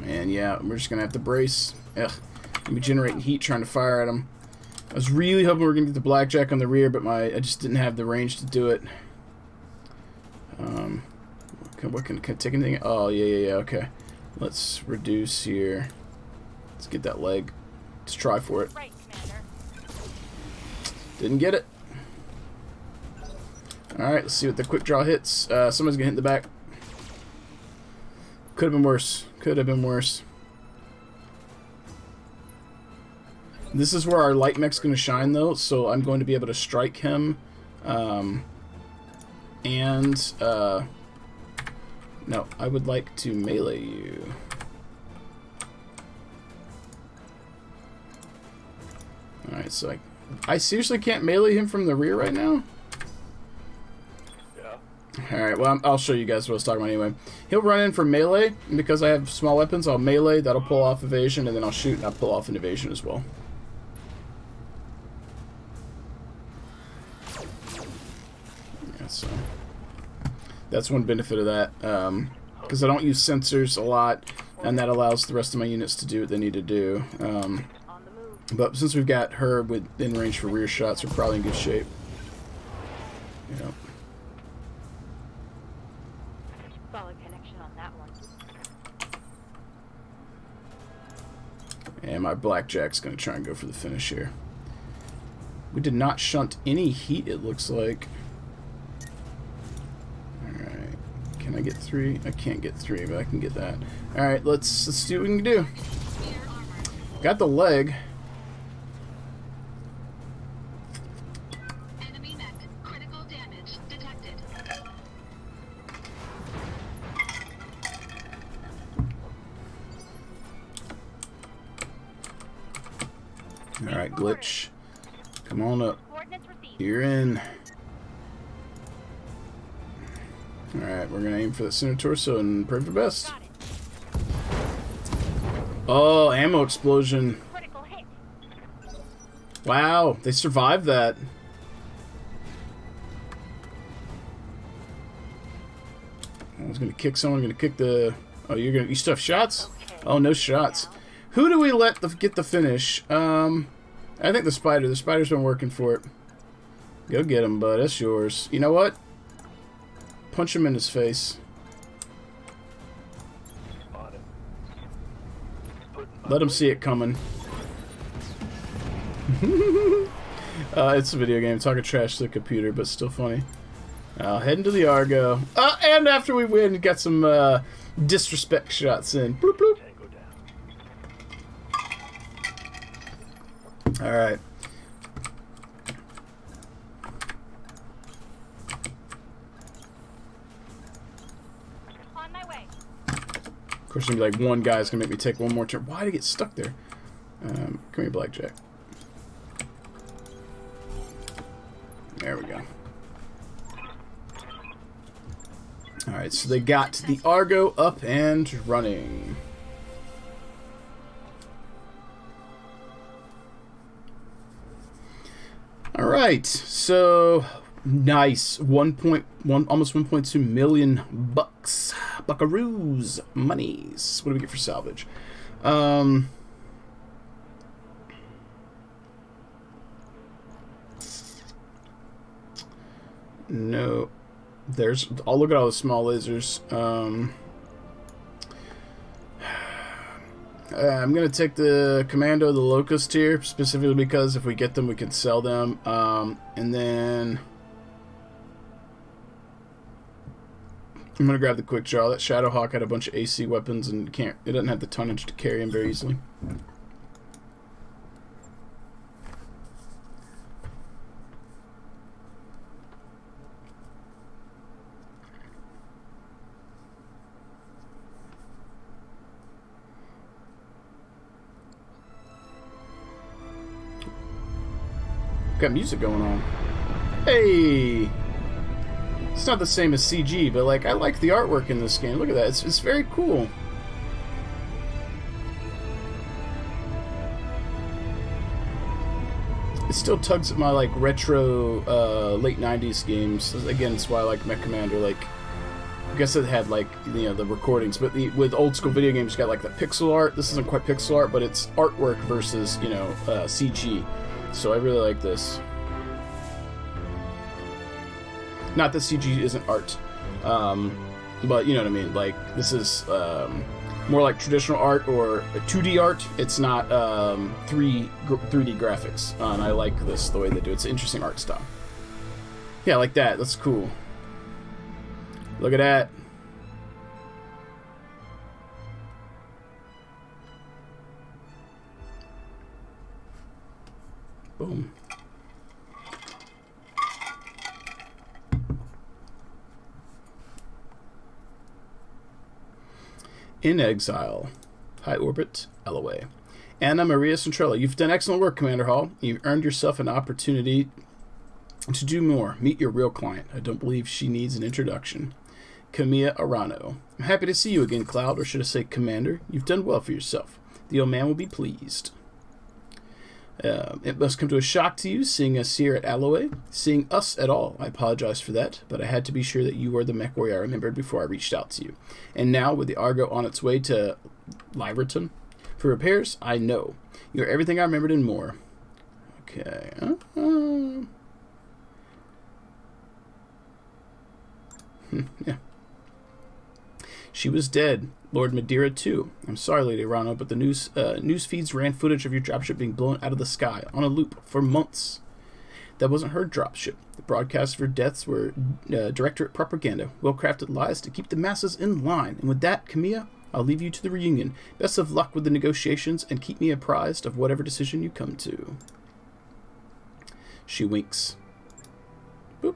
Speaker 1: And yeah, we're just going to have to brace. Ugh. Gonna be generating heat trying to fire at him. I was really hoping we were going to get the blackjack on the rear, but I just didn't have the range to do it. What can I take anything? Oh, yeah, okay. Let's reduce here. Let's get that leg. Let's try for it.
Speaker 5: Right, Commander.
Speaker 1: Didn't get it. Alright, let's see what the quick draw hits. Someone's going to hit in the back. Could have been worse. Could have been worse. This is where our light mech's going to shine, though, so I'm going to be able to strike him. No, I would like to melee you. Alright, so I seriously can't melee him from the rear right now?
Speaker 3: Yeah.
Speaker 1: Alright, well, I'll show you guys what I was talking about anyway. He'll run in for melee, and because I have small weapons, I'll melee, that'll pull off evasion, and then I'll shoot, and I'll pull off an evasion as well. Yeah, so that's one benefit of that, because I don't use sensors a lot, and that allows the rest of my units to do what they need to do.
Speaker 5: On the move.
Speaker 1: But since we've got her within range for rear shots, we're probably in good shape. Yeah.
Speaker 5: Solid connection on that one.
Speaker 1: And my blackjack's going to try and go for the finish here. We did not shunt any heat, it looks like. Alright. Can I get 3? I can't get 3, but I can get that. Alright, let's see what we can do.
Speaker 2: Spear armor.
Speaker 1: Got the leg.
Speaker 2: Enemy mech. Critical damage detected.
Speaker 1: Alright, glitch. Come on up.
Speaker 5: Coordinates received.
Speaker 1: You're in. Alright, we're going to aim for the center torso and pray for the best.
Speaker 5: Got it.
Speaker 1: Oh, ammo explosion.
Speaker 5: Critical hit.
Speaker 1: Wow, they survived that. I was going to kick someone, going to kick the... Oh, you still have shots? Oh, no shots. Who do we let get the finish? I think the spider. The spider's been working for it. Go get him, bud. That's yours. You know what? Punch him in his face.
Speaker 3: On it.
Speaker 1: Let them see it coming. It's a video game. Talking trash to the computer, but still funny. Heading to the Argo. And after we win, got some disrespect shots in. Bloop, bloop.
Speaker 3: Tango down.
Speaker 1: Alright.
Speaker 5: On my way.
Speaker 1: Of course, gonna be like one guy's gonna make me take one more turn. Why did I get stuck there? Come here, Blackjack. There we go. Alright, so they got the Argo up and running. Alright, so nice. 1.1, almost 1.2 million bucks. Buckaroos. Monies. What do we get for salvage? No. There's. I'll look at all the small lasers. I'm gonna take the Commando, the Locust here, specifically because if we get them, we can sell them. And then I'm gonna grab the Quick Draw. That Shadowhawk had a bunch of AC weapons and it doesn't have the tonnage to carry him very easily. Got music going on. Hey! It's not the same as CG, but like I like the artwork in this game. Look at that. It's very cool. It still tugs at my like retro late 90s games. Again, it's why I like Mech Commander. Like I guess it had like the recordings, but with old school video games you got like the pixel art. This isn't quite pixel art, but it's artwork versus, CG. So I really like this. Not that CG isn't art, but you know what I mean. Like this is more like traditional art or 2D art. It's not 3D graphics, and I like this the way they do it. It's an interesting art style. Yeah, like that. That's cool. Look at that. Boom. In Exile. High Orbit, Alloway. Anna Maria Centrella, you've done excellent work, Commander Hall. You've earned yourself an opportunity to do more. Meet your real client. I don't believe she needs an introduction. Camilla Arano. I'm happy to see you again, Cloud, or should I say Commander. You've done well for yourself. The old man will be pleased. It must come to a shock to you seeing us here at Alloway. Seeing us at all. I apologize for that, but I had to be sure that you were the mech warrior I remembered before I reached out to you. And now, with the Argo on its way to Liverton for repairs, I know. You're everything I remembered and more. Okay. Yeah. She was dead. Lord Madeira, too. I'm sorry, Lady Arano, but the news feeds ran footage of your dropship being blown out of the sky on a loop for months. That wasn't her dropship. The broadcasts of her deaths were directorate propaganda, well-crafted lies to keep the masses in line. And with that, Camilla, I'll leave you to the reunion. Best of luck with the negotiations, and keep me apprised of whatever decision you come to. She winks. Boop.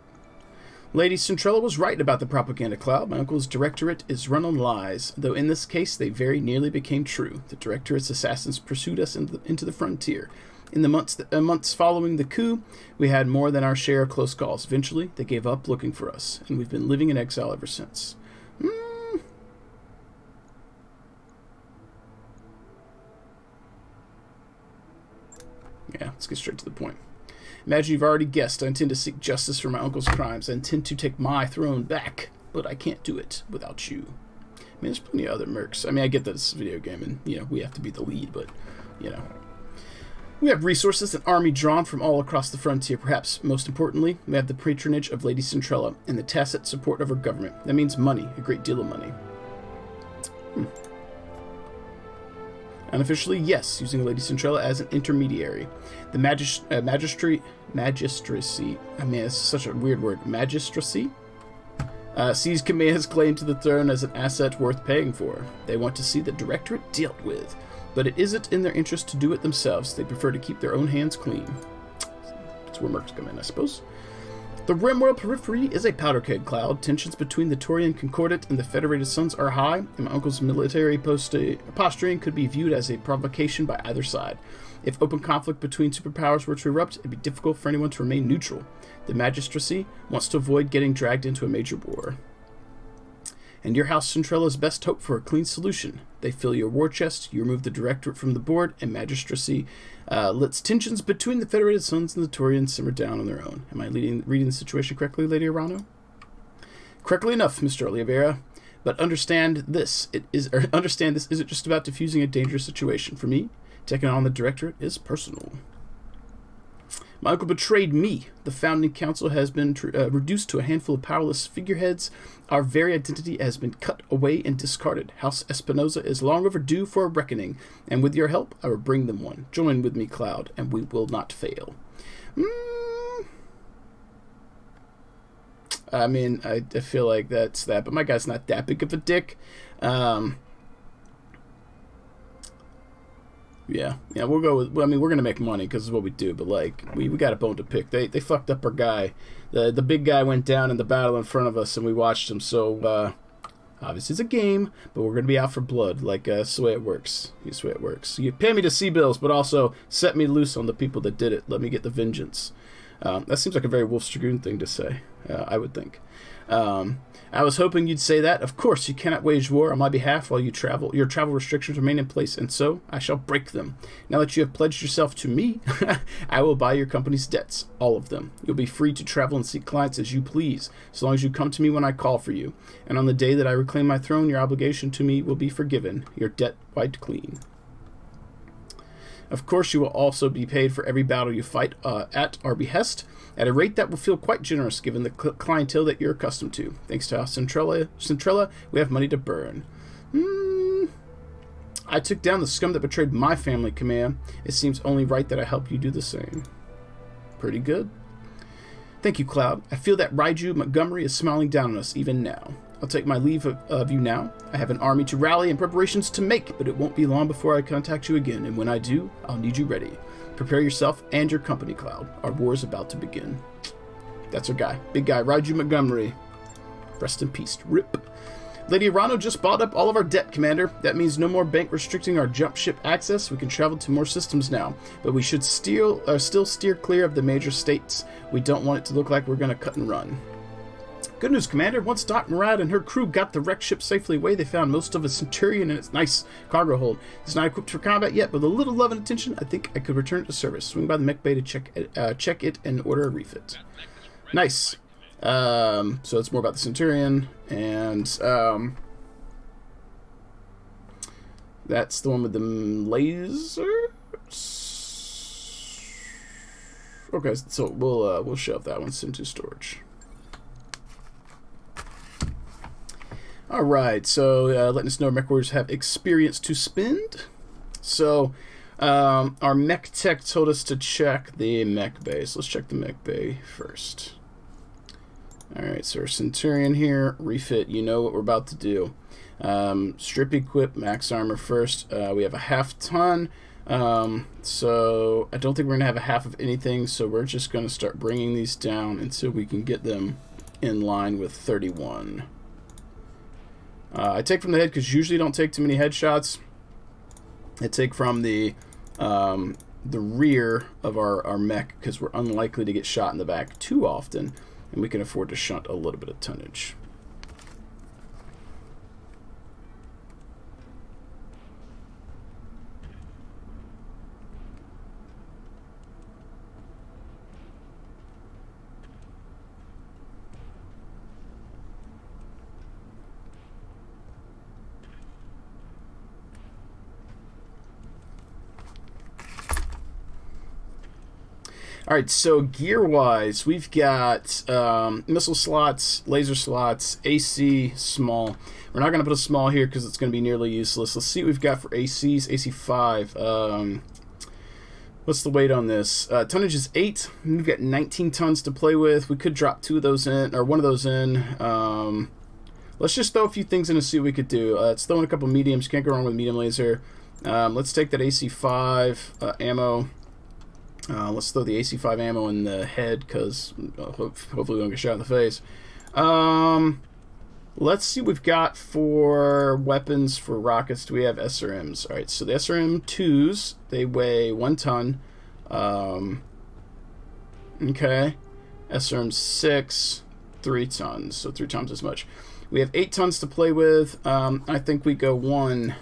Speaker 1: Lady Centrella was right about the propaganda, Cloud. My uncle's directorate is run on lies, though in this case they very nearly became true. The directorate's assassins pursued us into the frontier. In the months following the coup, we had more than our share of close calls. Eventually, they gave up looking for us, and we've been living in exile ever since. Yeah, let's get straight to the point. Imagine you've already guessed. I intend to seek justice for my uncle's crimes. I intend to take my throne back, but I can't do it without you. I mean, there's plenty of other mercs. I mean, I get that it's a video game and, we have to be the lead, but, We have resources and army drawn from all across the frontier. Perhaps most importantly, we have the patronage of Lady Centrella and the tacit support of her government. That means money, a great deal of money. Unofficially, yes, using Lady Centrella as an intermediary. The magistracy, I mean, it's such a weird word, magistracy, sees Kameha's claim to the throne as an asset worth paying for. They want to see the Directorate dealt with, but it isn't in their interest to do it themselves. They prefer to keep their own hands clean. That's where Mercs come in, I suppose. The Rimworld periphery is a powder keg cloud. Tensions between the Taurian Concordat and the Federated Suns are high, and my uncle's military posturing could be viewed as a provocation by either side. If open conflict between superpowers were to erupt, it'd be difficult for anyone to remain neutral. The magistracy wants to avoid getting dragged into a major war. And your House Centrella's best hope for a clean solution. They fill your war chest, you remove the Directorate from the board, and magistracy lets tensions between the Federated Suns and the Taurians simmer down on their own. Am I reading the situation correctly, Lady Arano? Correctly enough, Mr. Oliveira. But understand this isn't just about diffusing a dangerous situation. For me, taking on the Directorate is personal. My uncle betrayed me. The founding council has been reduced to a handful of powerless figureheads. Our very identity has been cut away and discarded. House Espinosa is long overdue for a reckoning, and with your help, I will bring them one. Join with me, Cloud, and we will not fail. I mean, I feel like that's that, but my guy's not that big of a dick. Yeah, we'll go with. I mean, we're gonna make money because it's what we do. But like, we got a bone to pick. They fucked up our guy. The big guy went down in the battle in front of us, and we watched him. So obviously it's a game, but we're gonna be out for blood. Like that's the way it works. That's the way it works. You pay me to see bills, but also set me loose on the people that did it. Let me get the vengeance. That seems like a very Wolf's Dragoon thing to say. I would think. I was hoping you'd say that. Of course, you cannot wage war on my behalf while you travel. Your travel restrictions remain in place, and so I shall break them. Now that you have pledged yourself to me, I will buy your company's debts, all of them. You'll be free to travel and seek clients as you please, so long as you come to me when I call for you. And on the day that I reclaim my throne, your obligation to me will be forgiven, your debt wiped clean. Of course, you will also be paid for every battle you fight at our behest, at a rate that will feel quite generous given the clientele that you're accustomed to. Thanks to House Centrella, we have money to burn. I took down the scum that betrayed my family, Kamea. It seems only right that I help you do the same. Pretty good. Thank you, Cloud. I feel that Raiju Montgomery is smiling down on us even now. I'll take my leave of you now. I have an army to rally and preparations to make, but it won't be long before I contact you again, and when I do, I'll need you ready. Prepare yourself and your company, Cloud. Our war is about to begin. That's our guy. Big guy, Raiju Montgomery. Rest in peace. RIP. Lady Arano just bought up all of our debt, Commander. That means no more bank restricting our jump ship access. We can travel to more systems now, but we should still steer clear of the major states. We don't want it to look like we're going to cut and run. Good news, Commander. Once Doc Murad and her crew got the wrecked ship safely away, they found most of a Centurion in its nice cargo hold. It's not equipped for combat yet, but with a little love and attention, I think I could return it to service. Swing by the mech bay to check it and order a refit. Nice. So it's more about the Centurion, and that's the one with the lasers. Okay, so we'll shove that one into storage. Alright, so letting us know our mech warriors have experience to spend. So, our mech tech told us to check the mech bay. So let's check the mech bay first. Alright, so our Centurion here, refit, you know what we're about to do. Strip equip, max armor first. We have a half ton. So I don't think we're going to have a half of anything, so we're just going to start bringing these down until we can get them in line with 31. I take from the head because usually don't take too many headshots. I take from the rear of our mech because we're unlikely to get shot in the back too often, and we can afford to shunt a little bit of tonnage. All right, so gear-wise, we've got missile slots, laser slots, AC, small. We're not going to put a small here because it's going to be nearly useless. Let's see what we've got for ACs. AC 5. What's the weight on this? Tonnage is 8. We've got 19 tons to play with. We could drop 2 of those in, or 1 of those in. Let's just throw a few things in and see what we could do. Let's throw in a couple mediums. Can't go wrong with medium laser. Let's take that AC 5 ammo. Let's throw the AC 5 ammo in the head because hopefully we don't get shot in the face. Let's see what we've got for weapons for rockets. Do we have SRMs? Alright, so the SRM 2s, they weigh 1 ton. Okay. SRM 6, 3 tons, so 3 times as much. We have 8 tons to play with. I think we go 1,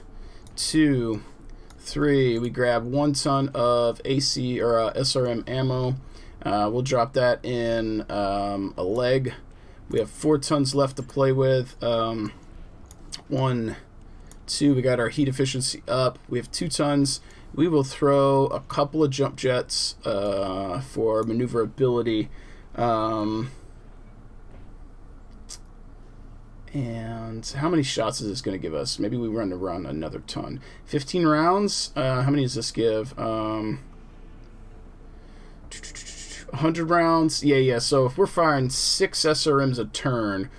Speaker 1: 2, 3. We grab 1 ton of AC or SRM ammo. We'll drop that in a leg. We have 4 tons left to play with. 1, 2. We got our heat efficiency up. We have 2 tons. We will throw a couple of jump jets for maneuverability. And how many shots is this going to give us? Maybe we run another ton. 15 rounds. How many does this give? 100 rounds. Yeah. So if we're firing 6 SRMs a turn,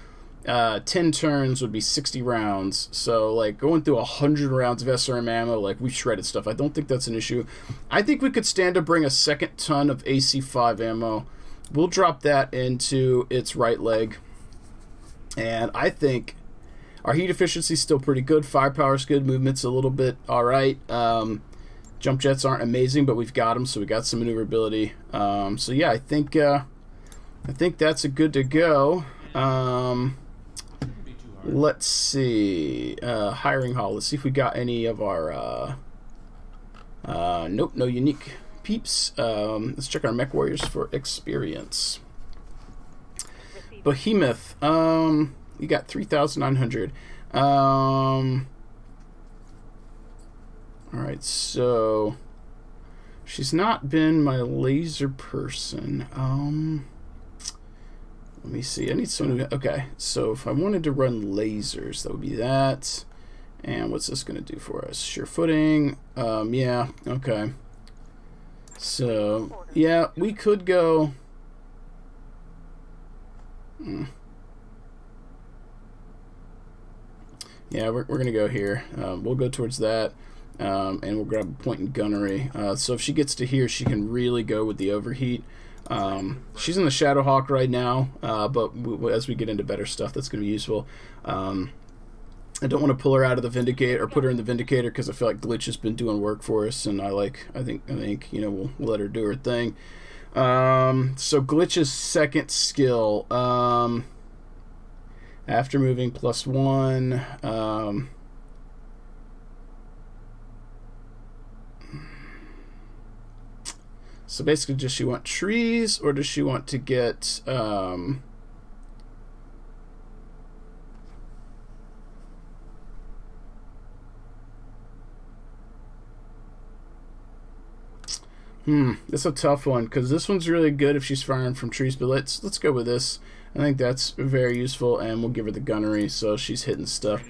Speaker 1: 10 turns would be 60 rounds. So like going through 100 rounds of SRM ammo, like we shredded stuff. I don't think that's an issue. I think we could stand to bring a 2nd ton of AC5 ammo. We'll drop that into its right leg. And I think our heat efficiency is still pretty good. Firepower's good. Movement's a little bit all right. Jump jets aren't amazing, but we've got them, so we got some maneuverability. So yeah, I think that's a good to go. Let's see. Hiring hall. Let's see if we got any of our. Nope, no unique peeps. Let's check our mech warriors for experience. Behemoth. We got 3,900. Alright, so she's not been my laser person. Let me see. I need someone who, okay, so if I wanted to run lasers, that would be that. And what's this going to do for us? Sure footing. Yeah, okay. So, yeah, we could go. Yeah, we're going to go here. We'll go towards that. And we'll grab a point in gunnery. So if she gets to here, she can really go with the overheat. She's in the Shadowhawk right now, but as we get into better stuff, that's going to be useful. I don't want to pull her out of the Vindicator or put her in the Vindicator because I feel like Glitch has been doing work for us, and I think you know we'll let her do her thing. So Glitch's 2nd skill, after moving +1. So basically, does she want trees, or does she want to get that's a tough one because this one's really good if she's firing from trees, but let's go with this. I think that's very useful, and we'll give her the gunnery so she's hitting stuff.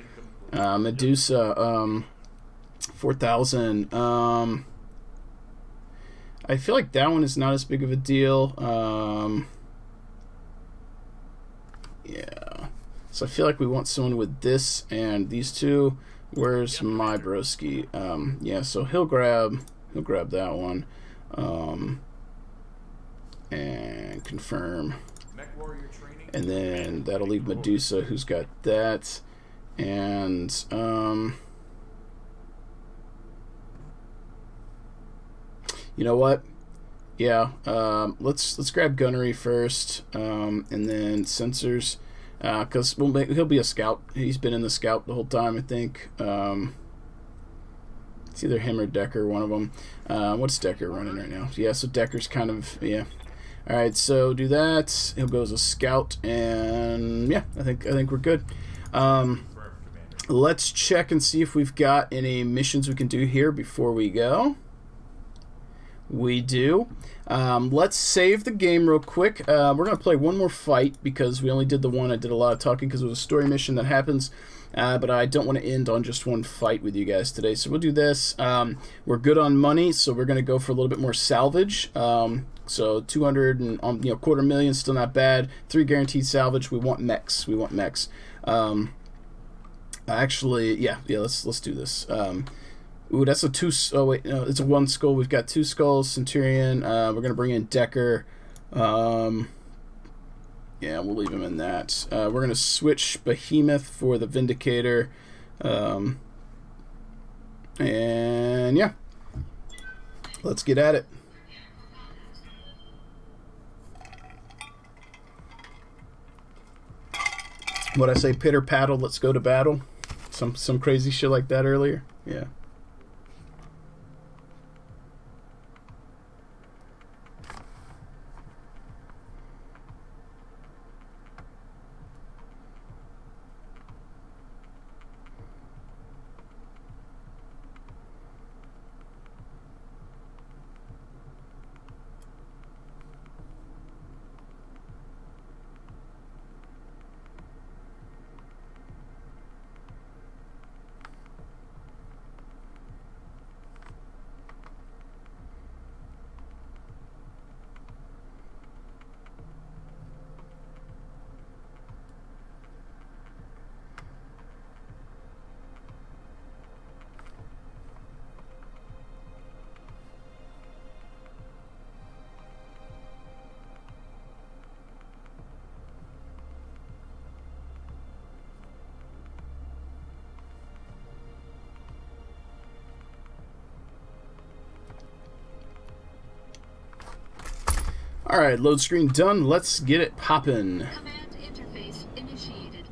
Speaker 1: Medusa, 4,000. I feel like that one is not as big of a deal. Yeah. So I feel like we want someone with this and these two. Where's my broski? Yeah, so he'll grab that one. And confirm. And then that'll leave Medusa, who's got that. And you know what? Yeah, let's grab gunnery first, and then sensors, because he'll be a scout. He's been in the scout the whole time, I think. It's either him or Decker, one of them. What's Decker running right now? Yeah, so Decker's kind of, yeah. All right, so do that. He'll go as a scout, and yeah, I think we're good. Let's check and see if we've got any missions we can do here before we go. We do. Let's save the game real quick. We're going to play one more fight because we only did the one. I did a lot of talking because it was a story mission that happens. But I don't want to end on just one fight with you guys today. So we'll do this. We're good on money, so we're going to go for a little bit more salvage. So 200 and $250,000, still not bad. 3 guaranteed salvage. We want mechs. Actually, yeah. Let's do this. Ooh, that's a 2. Oh wait, no, it's a 1 skull. We've got 2 skulls. Centurion. We're gonna bring in Decker. Yeah, we'll leave him in that. We're gonna switch Behemoth for the Vindicator. And yeah, let's get at it. What I say, pitter paddle, let's go to battle. Some crazy shit like that earlier. Yeah. Alright, load screen done. Let's get it poppin'.
Speaker 2: Command interface initiated.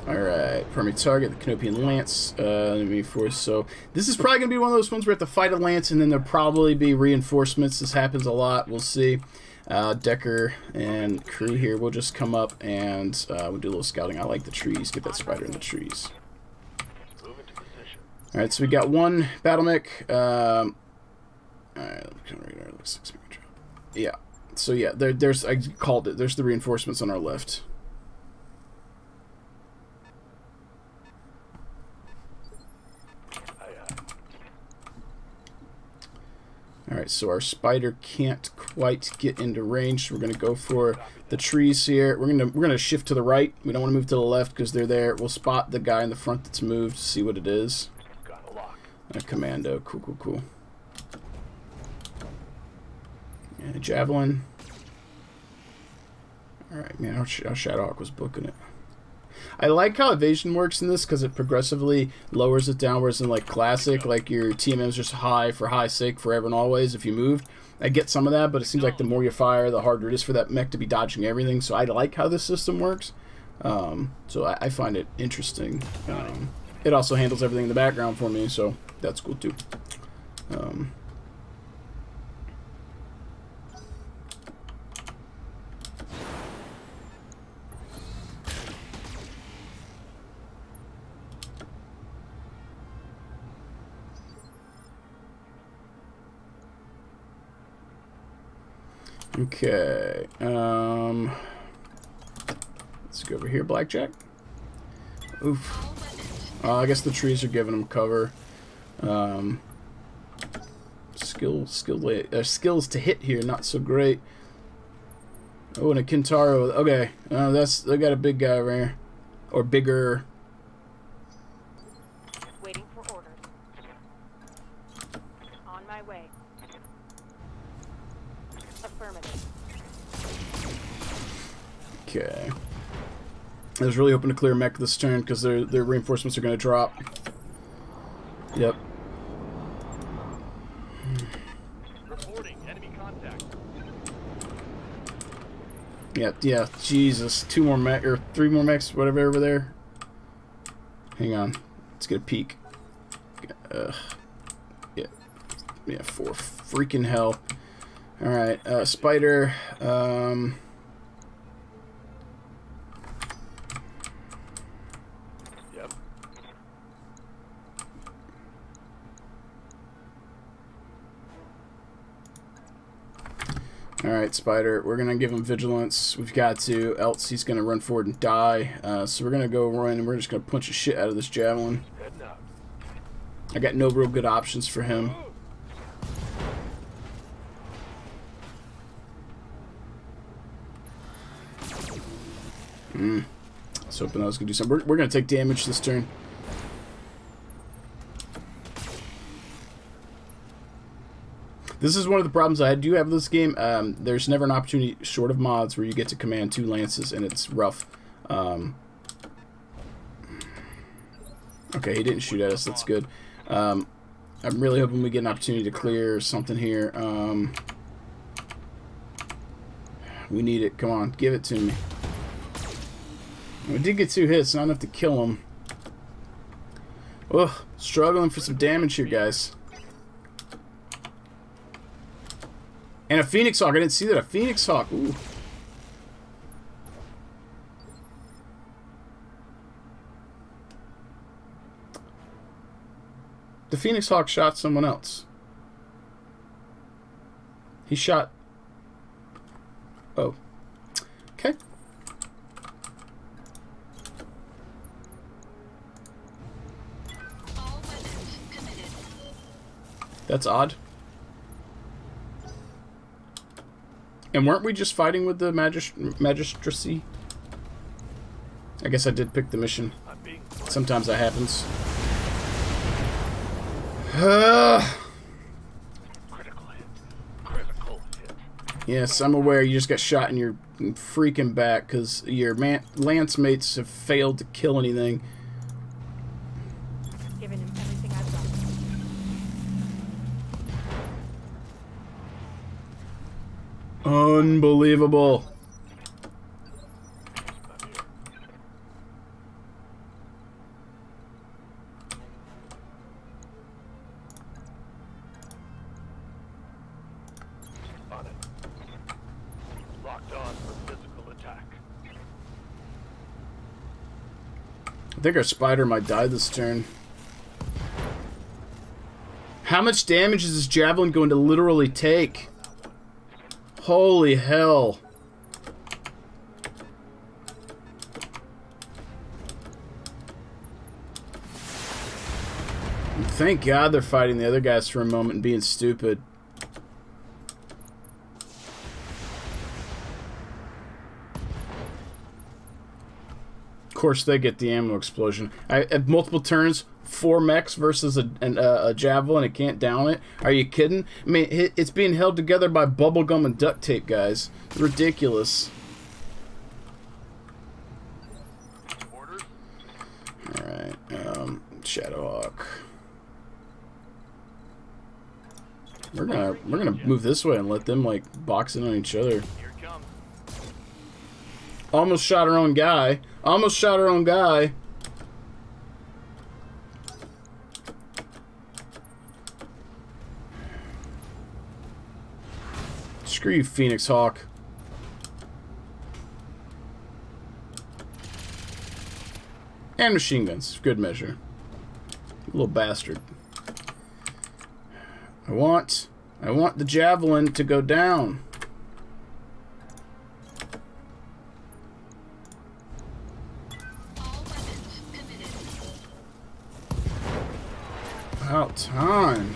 Speaker 1: Alright, primary target, the Canopian Lance, enemy force. So, this is probably going to be one of those ones where we have to fight a Lance and then there'll probably be reinforcements. This happens a lot. We'll see. Decker and crew here will just come up and we'll do a little scouting. I like the trees. Get that spider in the trees. Alright, so we got 1 battle mech. Alright, yeah. So yeah, there's I called it. There's the reinforcements on our left. Alright, so our spider can't quite get into range. So we're gonna go for the trees here. We're gonna shift to the right. We don't want to move to the left because they're there. We'll spot the guy in the front that's moved. See what it is. A commando. Cool. Yeah, javelin. Alright, man, our Shadowhawk was booking it. I like how evasion works in this because it progressively lowers it down, whereas in like classic, like your TMM's just high for high sake forever and always if you moved. I get some of that, but it seems like the more you fire, the harder it is for that mech to be dodging everything. So I like how this system works. So I find it interesting. It also handles everything in the background for me, so that's cool too. Okay, let's go over here, Blackjack. Oof. I guess the trees are giving them cover. Skills to hit here, not so great. Oh, and a Kintaro. Okay, they got a big guy over here, or bigger.
Speaker 5: Waiting for orders. On my way. Affirmative.
Speaker 1: Okay. I was really hoping to clear mech this turn because their reinforcements are going to drop. Yep.
Speaker 3: Reporting enemy contact.
Speaker 1: Yeah. Jesus, 2 more mech or 3 more mechs, whatever over there. Hang on, let's get a peek. Yeah, 4 freaking hell. All right, spider.
Speaker 3: Yep.
Speaker 1: Alright, Spider, we're going to give him vigilance. We've got to, else he's going to run forward and die. So we're going to go run, and we're just going to punch the shit out of this javelin.
Speaker 3: Heading out.
Speaker 1: I got no real good options for him. I was hoping I was going to do something. We're going to take damage this turn. This is one of the problems I do have with this game. There's never an opportunity, short of mods, where you get to command 2 lances, and it's rough. Okay, he didn't shoot at us. That's good. I'm really hoping we get an opportunity to clear something here. We need it. Come on, give it to me. We did get 2 hits, not enough to kill him. Ugh, struggling for some damage here, guys. And a Phoenix Hawk. I didn't see that. A Phoenix Hawk. Ooh. The Phoenix Hawk shot someone else. He shot... Oh. Okay.
Speaker 2: All weapons committed.
Speaker 1: That's odd. And weren't we just fighting with the magistracy? I guess I did pick the mission.
Speaker 3: I'm being
Speaker 1: Sometimes that happens.
Speaker 3: critical hit. Critical hit.
Speaker 1: Yes, I'm aware you just got shot in your freaking back because your lance mates have failed to kill anything.
Speaker 5: Giving him everything I've got.
Speaker 1: Unbelievable.
Speaker 3: On it. Locked on for physical attack.
Speaker 1: I think our spider might die this turn. How much damage is this javelin going to literally take? Holy hell. Thank God they're fighting the other guys for a moment and being stupid. Of course they get the ammo explosion. At multiple turns, 4 mechs versus a javelin, it can't down it. Are you kidding? I mean, it's being held together by bubblegum and duct tape, guys. Ridiculous.
Speaker 3: Orders.
Speaker 1: Alright, Shadowhawk. We're gonna move this way and let them like box in on each other.
Speaker 3: Here it comes.
Speaker 1: Almost shot our own guy. Almost shot our own guy. Screw you, Phoenix Hawk. And machine guns, good measure. Little bastard. I want the javelin to go down.
Speaker 2: All weapons committed.
Speaker 1: About time.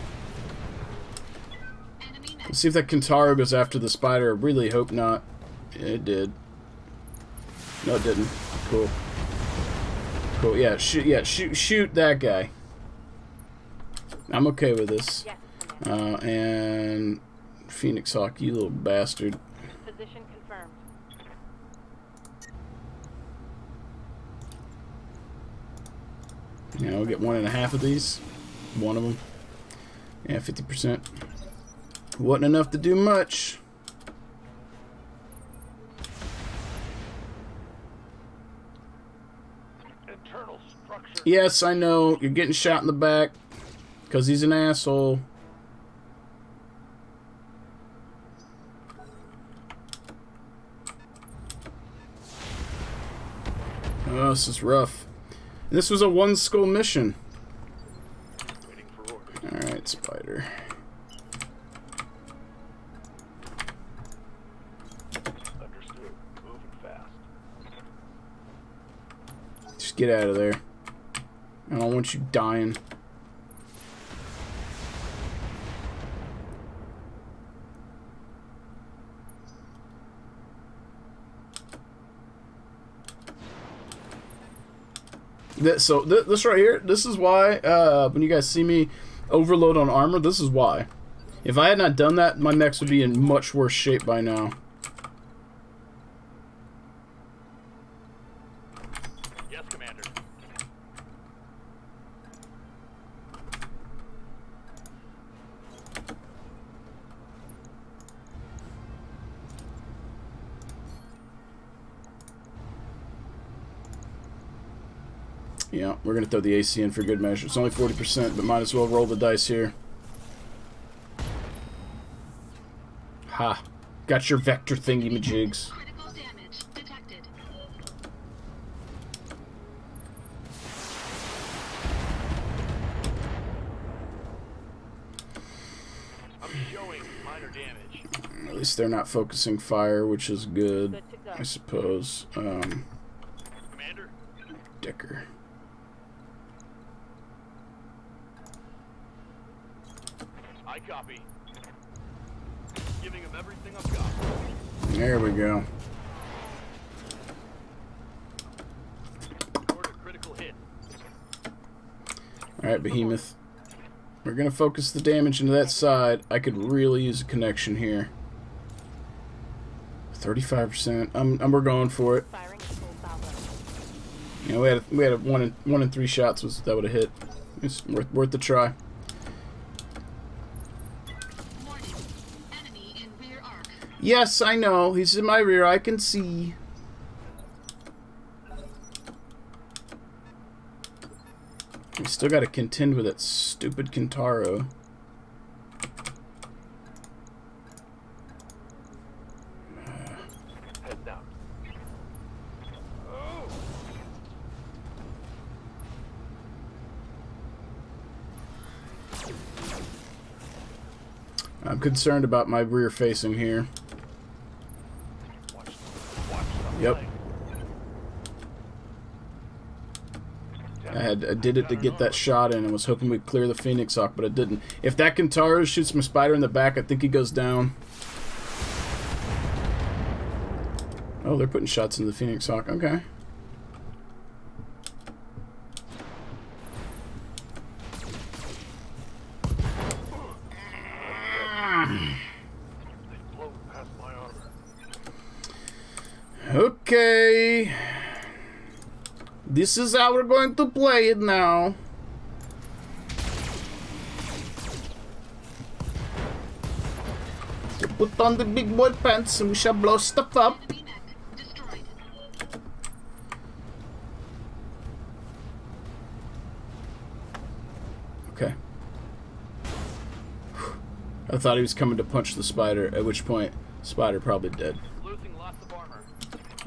Speaker 2: Enemy
Speaker 1: Let's see if that Kintaro goes after the spider. I really hope not. It did. No, it didn't. Cool. Cool. Yeah, shoot that guy. I'm okay with this.
Speaker 5: Yes,
Speaker 1: And Phoenix Hawk, you little bastard.
Speaker 5: position confirmed.
Speaker 1: Yeah, we'll get 1.5 of these. One of them. Yeah, 50%. Wasn't enough to do much.
Speaker 3: Internal structure.
Speaker 1: Yes, I know. You're getting shot in the back. Because he's an asshole. Oh, this is rough. And this was a 1 skull mission.
Speaker 3: Waiting for orders.
Speaker 1: Alright, spider. Just get out of there. I don't want you dying. This right here, this is why, when you guys see me overload on armor, this is why. If I had not done that, my mechs would be in much worse shape by now.
Speaker 3: Yes, Commander.
Speaker 1: Yeah, we're going to throw the AC in for good measure. It's only 40%, but might as well roll the dice here. Ha. Got your vector thingy-majigs.
Speaker 2: Critical damage detected.
Speaker 3: I'm showing minor damage.
Speaker 1: At least they're not focusing fire, which is good,
Speaker 5: Good to go.
Speaker 1: I suppose.
Speaker 3: Commander?
Speaker 1: Decker.
Speaker 3: I copy. Giving him everything I've got.
Speaker 1: There we go.
Speaker 3: Scored a critical hit.
Speaker 1: Alright, Behemoth. We're going to focus the damage into that side. I could really use a connection here. 35%. We're going for it.
Speaker 5: Firing at full power.
Speaker 1: You know, we had a one in 3 shots that would have hit. It's worth the try.
Speaker 2: Warning. Enemy in rear arc.
Speaker 1: Yes, I know. He's in my rear. I can see. We still got to contend with that stupid Kintaro.
Speaker 3: Head down.
Speaker 1: I'm concerned about my rear facing here.
Speaker 3: Watch the
Speaker 1: Yep.
Speaker 3: leg.
Speaker 1: I did it to get that shot in and was hoping we'd clear the Phoenix Hawk, but it didn't. If that Kintaro shoots my spider in the back, I think he goes down. Oh, they're putting shots into the Phoenix Hawk. Okay.
Speaker 3: They blow past my armor.
Speaker 1: Okay. This is how we're going to play it now. Put on the big boy pants and we shall blow stuff up.
Speaker 2: Enemy mech destroyed.
Speaker 1: Okay. I thought he was coming to punch the spider, at which point, spider probably dead.
Speaker 3: Losing lots of armor.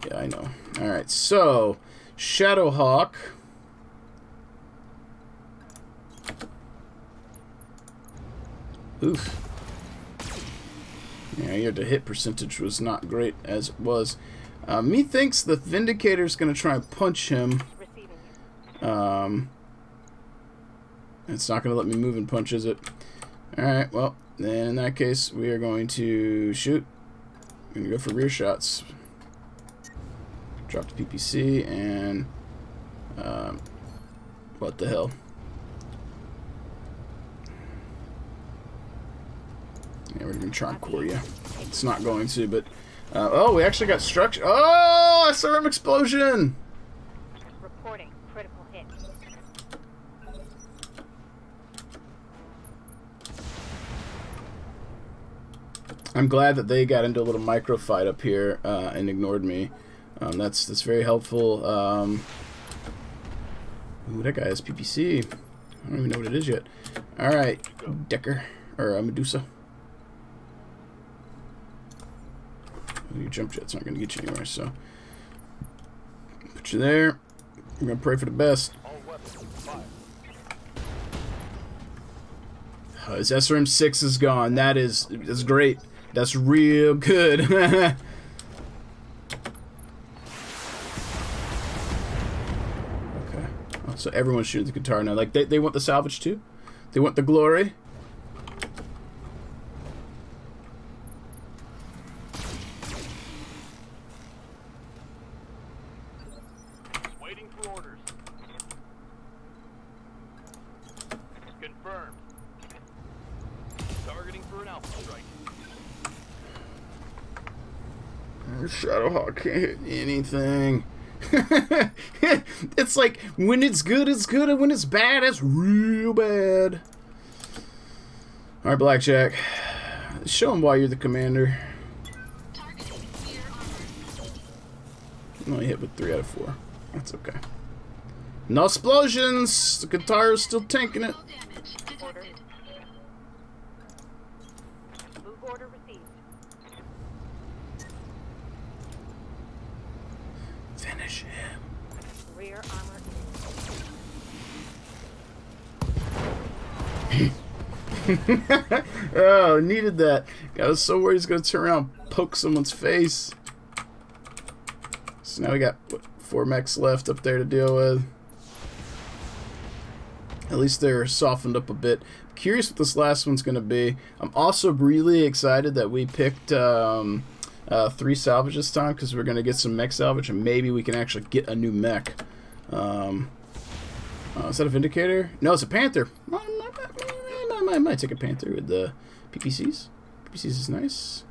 Speaker 1: Yeah, I know. Alright, so, Shadowhawk. Oof. Yeah, your hit percentage was not great as it was. Methinks the Vindicator's going to try and punch him.
Speaker 5: Receiving you.
Speaker 1: It's not going to let me move and punch, is it? Alright, well, then in that case, we are going to shoot. We're going to go for rear shots. Drop the PPC and... what the hell? Yeah, we're going to try and core you. It's not going to, but... oh, we actually got structure. Oh, SRM explosion!
Speaker 5: Reporting critical hit.
Speaker 1: I'm glad that they got into a little micro fight up here and ignored me. That's very helpful. Ooh, that guy has PPC. I don't even know what it is yet. Alright, Decker. Or Medusa. Ooh, your jump jet's not going to get you anywhere, so... Put you there. I'm going to pray for the best.
Speaker 3: All weapons fire.
Speaker 1: His SRM-6 is gone. That's great. That's real good. So everyone's shooting the guitar now. Like, they want the salvage too? They want the glory?
Speaker 3: Just waiting for orders. Confirmed. Targeting for an alpha strike.
Speaker 1: Shadowhawk can't hit anything. It's like, when it's good, and when it's bad, it's real bad. Alright, Blackjack. Show him why you're the commander.
Speaker 2: Targeting rear armor.
Speaker 1: I'm only hit with 3 out of 4. That's okay. No explosions! The guitar is still tanking it.
Speaker 2: Critical damage detected.
Speaker 5: Move order received.
Speaker 1: Finish him.
Speaker 5: Rear armor
Speaker 1: Oh, needed that. I was so worried he's gonna turn around and poke someone's face. So now we got, what, 4 mechs left up there to deal with. At least they're softened up a bit. Curious what this last one's gonna be. I'm also really excited that we picked 3 salvage this time, because we're gonna get some mech salvage and maybe we can actually get a new mech. Is that a Vindicator? No, it's a Panther. I might take a Panther with the PPCs. PPCs is nice.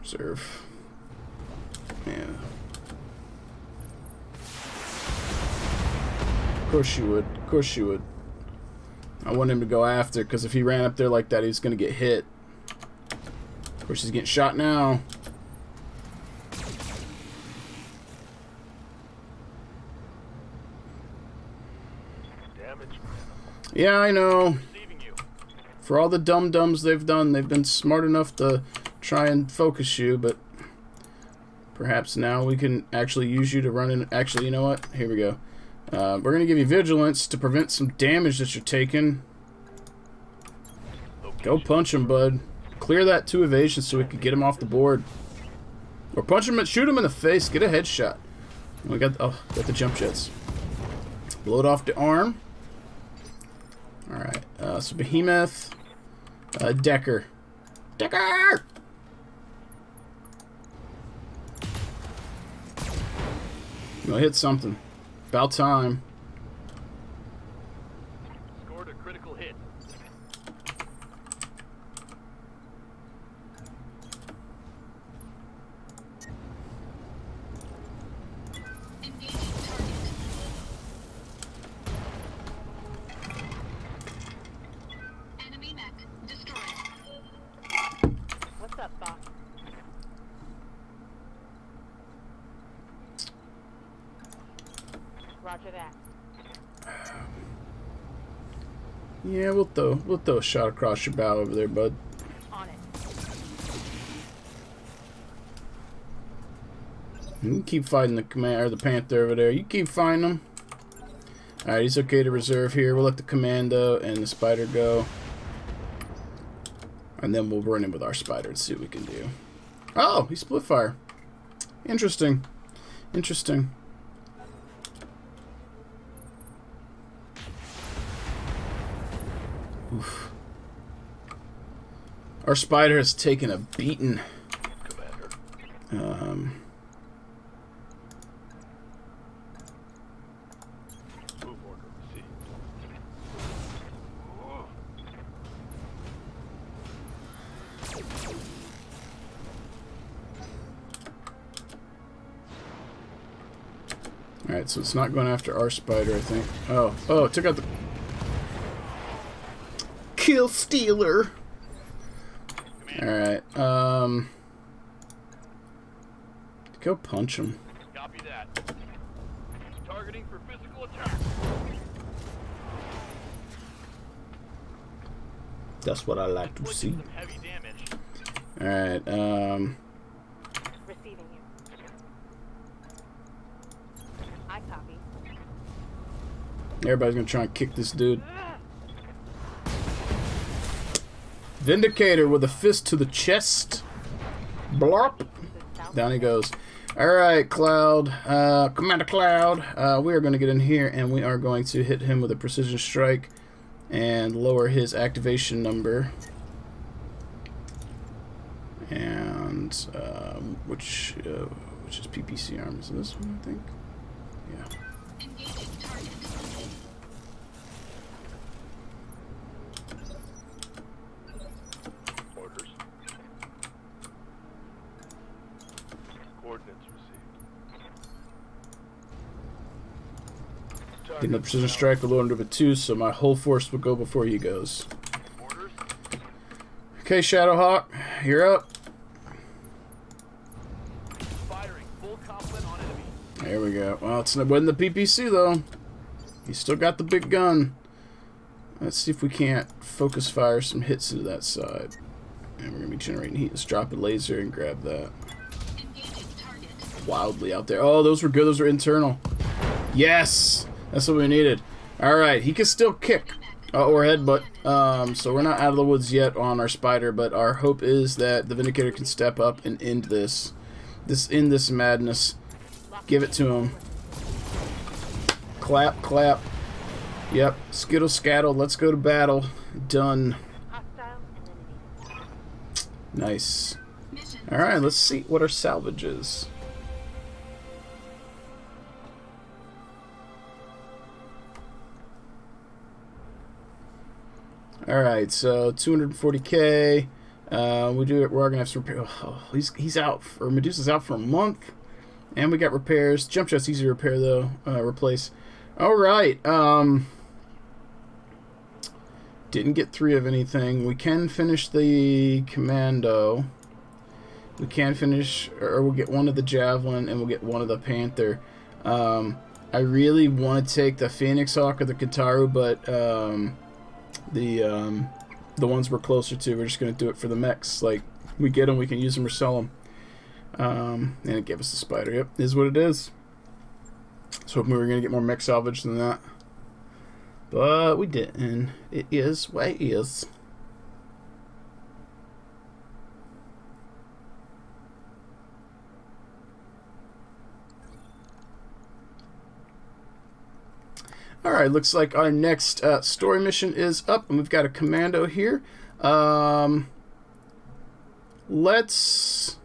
Speaker 1: Reserve. Yeah. Of course you would. Of course you would. I want him to go after, because if he ran up there like that, he's going to get hit. Of course, he's getting shot now.
Speaker 3: Damage.
Speaker 1: Yeah, I know.
Speaker 3: Receiving you.
Speaker 1: For all the dum-dums they've done, they've been smart enough to try and focus you, but perhaps now we can actually use you to run in. Actually, you know what? Here we go. We're going to give you vigilance to prevent some damage that you're taking. Go punch him, bud. Clear that 2 evasion so we can get him off the board. Or punch him and shoot him in the face. Get a headshot. We got the jump jets. Blow it off the arm. Alright. So Behemoth. Decker. Decker! We'll hit something. About time.
Speaker 3: Scored a critical hit.
Speaker 2: Engaging target. Enemy mech destroyed.
Speaker 5: What's up, boss? Roger that.
Speaker 1: Yeah, we'll throw a shot across your bow over there, bud.
Speaker 5: On it.
Speaker 1: You can keep fighting the the Panther over there. You keep fighting him. Alright, he's okay to reserve here. We'll let the Commando and the Spider go. And then we'll run in with our Spider and see what we can do. Oh, he split fire. Interesting. Interesting. Oof. Our Spider has taken a beating.
Speaker 3: Commander. Move order received.
Speaker 1: Alright, so it's not going after our Spider, I think. Oh, it took out the... Kill Stealer! Alright, go punch him.
Speaker 3: Copy that. Targeting for physical attack.
Speaker 1: That's what I like to see.
Speaker 3: Inflicting some heavy damage.
Speaker 1: Alright,
Speaker 5: Receiving you. I copy.
Speaker 1: everybody's gonna try and kick this dude. Vindicator with a fist to the chest. Blop. Down he goes. Alright, Cloud. Commander Cloud. We are going to get in here and we are going to hit him with a precision strike and lower his activation number. And which is PPC arm? Is this one, I think? Yeah.
Speaker 2: Engaging target.
Speaker 3: Orders. Coordinates received.
Speaker 1: Getting the precision strike with low number 2, so my whole force will go before he goes.
Speaker 3: Orders.
Speaker 1: Okay, Shadowhawk, you're up.
Speaker 6: Firing. Full complement on enemy.
Speaker 1: There we go. Well, it's not wasn't the PPC though. He's still got the big gun. Let's see if we can't focus fire some hits into that side. And we're gonna be generating heat. Let's drop a laser and grab that.
Speaker 2: Engaging target.
Speaker 1: Wildly out there. Oh, those were good. Those were internal. Yes, that's what we needed. All right, he can still kick or headbutt. So we're not out of the woods yet on our spider, but our hope is that the Vindicator can step up and end this madness. Give it to him. Clap, clap. Yep, skittle scattle. Let's go to battle. Done.
Speaker 5: Hostile and enemy.
Speaker 1: Nice.
Speaker 2: Mission.
Speaker 1: All right, let's see what our salvage is. All right, so 240K. We're gonna have some repair. Oh, he's out, or Medusa's out for a month, and we got repairs. Jump jet's easy to repair though. Replace. All right. Didn't get 3 of anything. We can finish the commando. We can finish, or we'll get 1 of the javelin, and we'll get 1 of the panther. I really want to take the Phoenix Hawk or the Kataru, but the ones we're closer to, we're just gonna do it for the mechs. Like, we get them, we can use them or sell them. And it gave us the spider. Yep, is what it is. So hoping we were gonna get more mech salvage than that, but we didn't. It is what it is. Alright, looks like our next story mission is up, and we've got a commando here. Let's...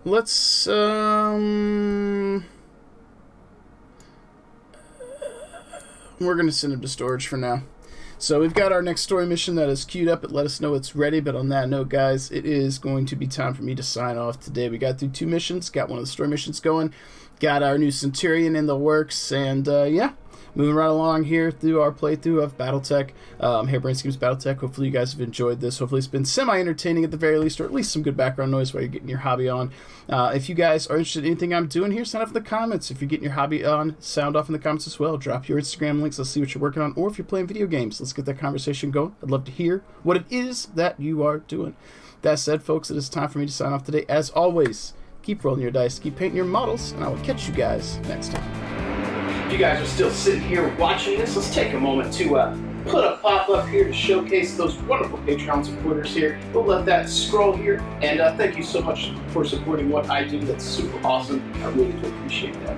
Speaker 1: Let's, we're going to send him to storage for now. So we've got our next story mission that is queued up. It let us know it's ready, but on that note, guys, it is going to be time for me to sign off today. We got through 2 missions, got one of the story missions going, got our new Centurion in the works, and yeah, moving right along here through our playthrough of Battletech, Harebrained Schemes Battletech. Hopefully you guys have enjoyed this. Hopefully it's been semi-entertaining at the very least, or at least some good background noise while you're getting your hobby on. If you guys are interested in anything I'm doing here, sound off in the comments. If you're getting your hobby on, sound off in the comments as well. Drop your Instagram links. Let's see what you're working on. Or if you're playing video games, let's get that conversation going. I'd love to hear what it is that you are doing. That said, folks, it is time for me to sign off today. As always, keep rolling your dice, keep painting your models, and I will catch you guys next time. If you guys are still sitting here watching this, let's take a moment to put a pop-up here to showcase those wonderful Patreon supporters here. We'll let that scroll here, and thank you so much for supporting what I do. That's super awesome. I really do appreciate that.